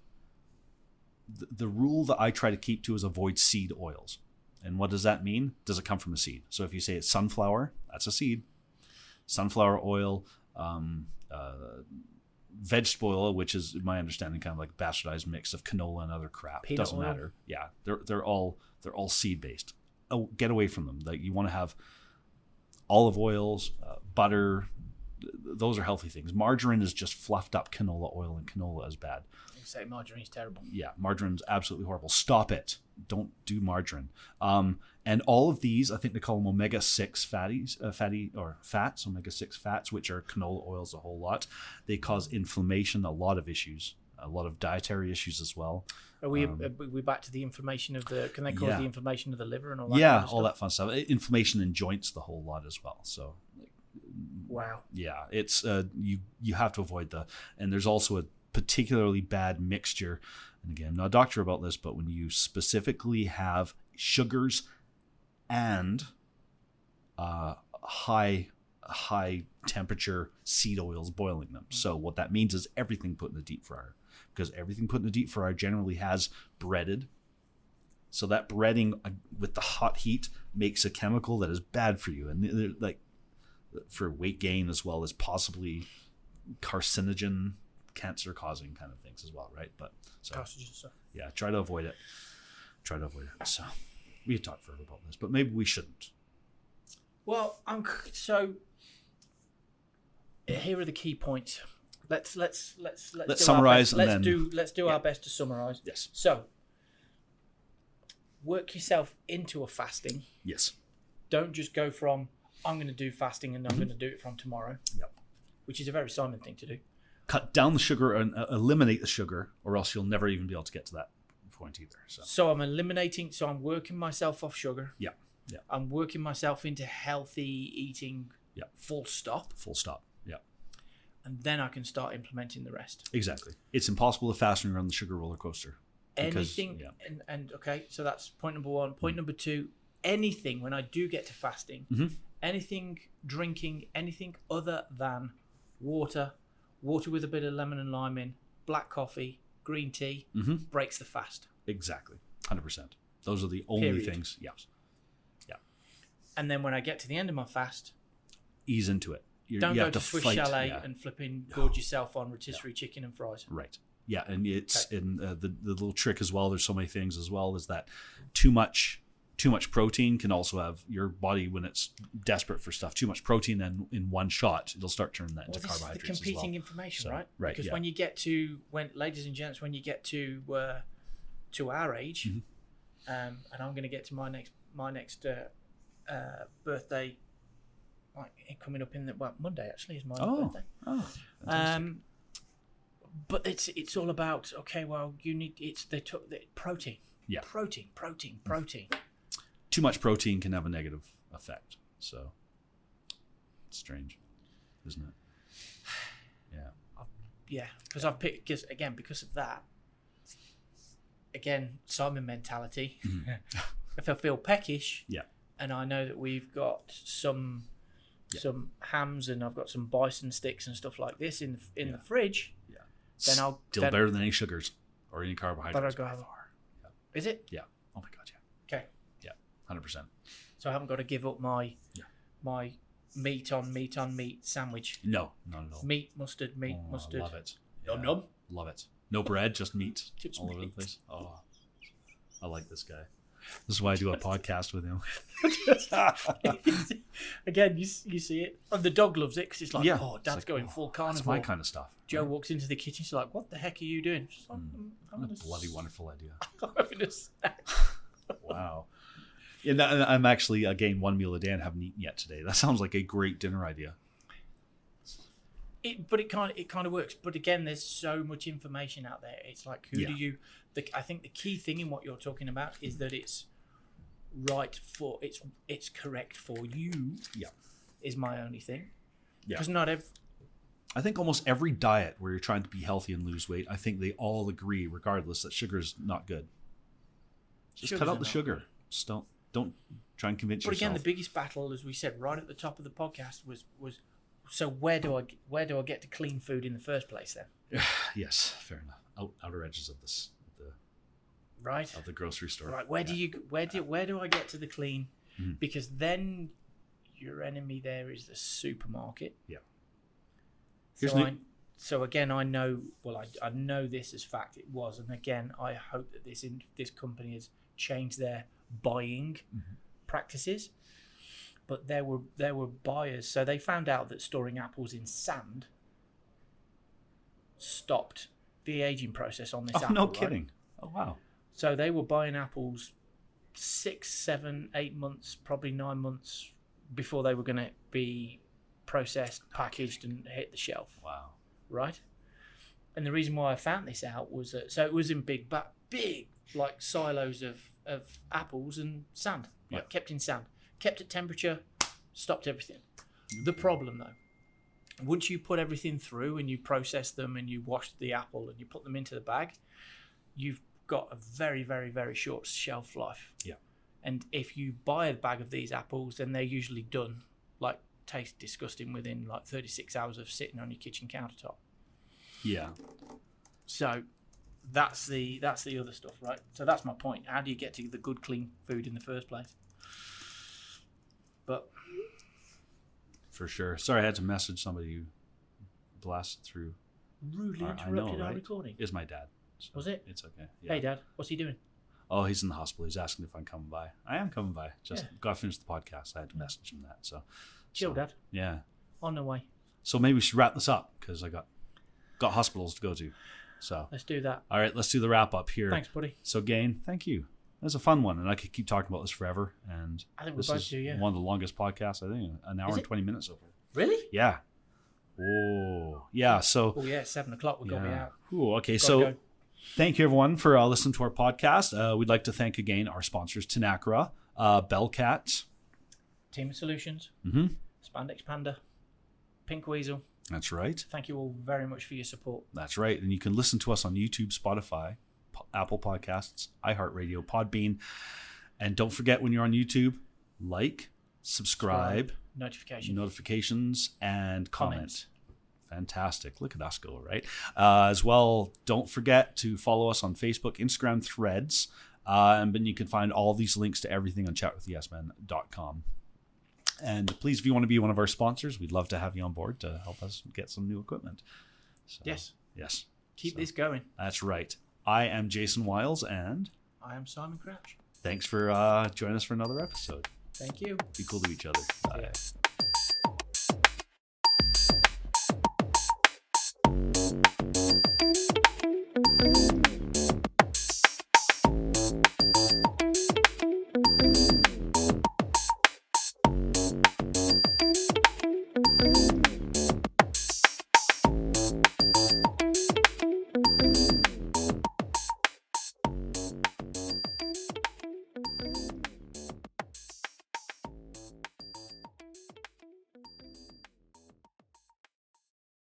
The rule that I try to keep to is avoid seed oils. And what does that mean? Does it come from a seed? So if you say it's sunflower, that's a seed. Sunflower oil, vegetable oil, which is, in my understanding, kind of like bastardized mix of canola and other crap. Peanut Doesn't oil. matter. Yeah, they're all seed based. Oh, get away from them. Like, you want to have olive oils, butter. Those are healthy things. Margarine is just fluffed up canola oil, and canola is bad. You say margarine's terrible. Yeah, margarine's absolutely horrible. Stop it. Don't do margarine. And all of these, I think they call them omega-6 fats, omega-6 fats, which are canola oils a whole lot. They cause inflammation, a lot of issues, a lot of dietary issues as well. Are we back to the inflammation of the? Can they cause the inflammation of the liver and all that? Yeah, kind of all stuff? that fun stuff. Inflammation in joints, the whole lot as well. So. Wow. Yeah, it's you have to avoid and there's also a particularly bad mixture. And again, I'm not a doctor about this, but when you specifically have sugars and high temperature seed oils boiling them. So what that means is everything put in the deep fryer, because everything put in the deep fryer generally has breaded. So that breading with the hot heat makes a chemical that is bad for you, and like for weight gain, as well as possibly carcinogen, cancer causing kind of things as well, right? But so Carcinogen stuff. Yeah, try to avoid it. So we could talk further about this, but maybe we shouldn't. Well, so here are the key points. Let's summarize and let's do our best to summarize. Yes. So work yourself into a fasting. Yes. Don't just go from I'm going to do fasting and I'm going to do it from tomorrow. Yep. Which is a very Simon thing to do. Cut down the sugar and eliminate the sugar, or else you'll never even be able to get to that point either. So I'm I'm working myself off sugar. Yeah. Yeah. I'm working myself into healthy eating. Yeah. Full stop. Yeah. And then I can start implementing the rest. Exactly. It's impossible to fast when you're on the sugar roller coaster. Anything, and okay, so that's point number one. Point number two, anything when I do get to fasting, anything drinking, anything other than water with a bit of lemon and lime in, black coffee, green tea, breaks the fast. Exactly. 100%. Those are the only things. Yes. Yeah. And then when I get to the end of my fast, ease into it. Don't go to Swiss Chalet and flipping gorge yourself on rotisserie chicken and fries. Right. Yeah, and it's in the little trick as well. There's so many things as well, is that too much protein can also have your body, when it's desperate for stuff, too much protein, and in one shot it'll start turning that into carbohydrates. This is the competing information, right? Right. Because when you get to ladies and gents, when you get to our age, and I'm going to get to my next birthday, coming up in Monday actually is my birthday. Oh. But it's all about, okay, well, the protein. Yeah. Protein. Too much protein can have a negative effect. So it's strange, isn't it? Yeah. Yeah, because I've picked, because of that. Again, Simon mentality. If I feel peckish, and I know that we've got some hams and I've got some bison sticks and stuff like this in the fridge. Then I'll still better than any sugars or any carbohydrates. But I'll go Is it? Yeah. Oh my god, yeah. Okay. Yeah, 100%. So I haven't got to give up my meat on meat sandwich. No, not at all. Meat, mustard, mustard. Love it. Yeah. None. Love it. No bread, just meat. Just all meat. over the place. Oh, I like this guy. This is why I do a podcast with him. Again, you see it. And the dog loves it because it's like, Dad's like, going full carnivore. That's my kind of stuff. Joe walks into the kitchen. She's like, what the heck are you doing? She's like, what a bloody wonderful idea. I'm having a snack. Wow. And I'm actually, again, one meal a day and haven't eaten yet today. That sounds like a great dinner idea. But it kind of works. But again, there's so much information out there. It's like, I think the key thing in what you're talking about is that it's right for it's correct for you. Yeah, is my only thing. Yeah, because I think almost every diet where you're trying to be healthy and lose weight, I think they all agree, regardless, that sugar is not good. Just cut out the sugar. Just don't try and convince yourself. But again, the biggest battle, as we said right at the top of the podcast, was. So where do I get to clean food in the first place then? Yes, fair enough. Outer edges of this, of the grocery store. Right. Where do I get to the clean? Because then your enemy there is the supermarket. Yeah. So again, I know. Well, I know this as fact. It was, and again, I hope that this company has changed their buying practices. But there were buyers, so they found out that storing apples in sand stopped the aging process on this apple. No kidding. Oh, wow. So they were buying apples 6, 7, 8 months, probably 9 months before they were going to be processed, packaged, and hit the shelf. Wow. Right? And the reason why I found this out was that, so it was in big like silos of apples and sand, kept in sand. Kept at temperature, stopped everything. The problem, though, once you put everything through and you process them and you wash the apple and you put them into the bag, you've got a very, very, very short shelf life. Yeah. And if you buy a bag of these apples, then they're usually done, like taste disgusting within like 36 hours of sitting on your kitchen countertop. Yeah. So that's the other stuff, right? So that's my point. How do you get to the good, clean food in the first place? But for sure. Sorry, I had to message somebody who blasted through. Rudely interrupted our recording. Is my dad. So Was it? It's okay. Yeah. Hey, Dad, what's he doing? Oh, he's in the hospital. He's asking if I'm coming by. I am coming by. Just got to finish the podcast. I had to message him that. Chill, Dad. Yeah. On the way. So maybe we should wrap this up because I got hospitals to go to. So Let's do that. all right, let's do the wrap up here. Thanks, buddy. So Gain, thank you. That was a fun one, and I could keep talking about this forever. And I think we this both is do, yeah. one of the longest podcasts. I think an hour Is and it? 20 minutes over. Really? Yeah. Oh, yeah. So. Oh, yeah, 7 o'clock. We've got to be out. Ooh, okay, Gotta so go. thank you everyone for listening to our podcast. We'd like to thank again our sponsors, Tinacra, Bellcat. TEEMA Solutions. Mm-hmm. Spandex Panda. Pink Weasel. That's right. Thank you all very much for your support. That's right. And you can listen to us on YouTube, Spotify, Apple Podcasts, iHeartRadio, Podbean. And don't forget when you're on YouTube, like, subscribe, notifications, and comment. Fantastic. Look at us go, right? As well, don't forget to follow us on Facebook, Instagram, Threads. And then you can find all these links to everything on chatwithyesmen.com. And please, if you want to be one of our sponsors, we'd love to have you on board to help us get some new equipment. So, Yes. Yes. Keep this going. That's right. I am Jason Wiles, and I am Simon Crouch. thanks for joining us for another episode. Thank you. Be cool to each other. Bye. Yeah.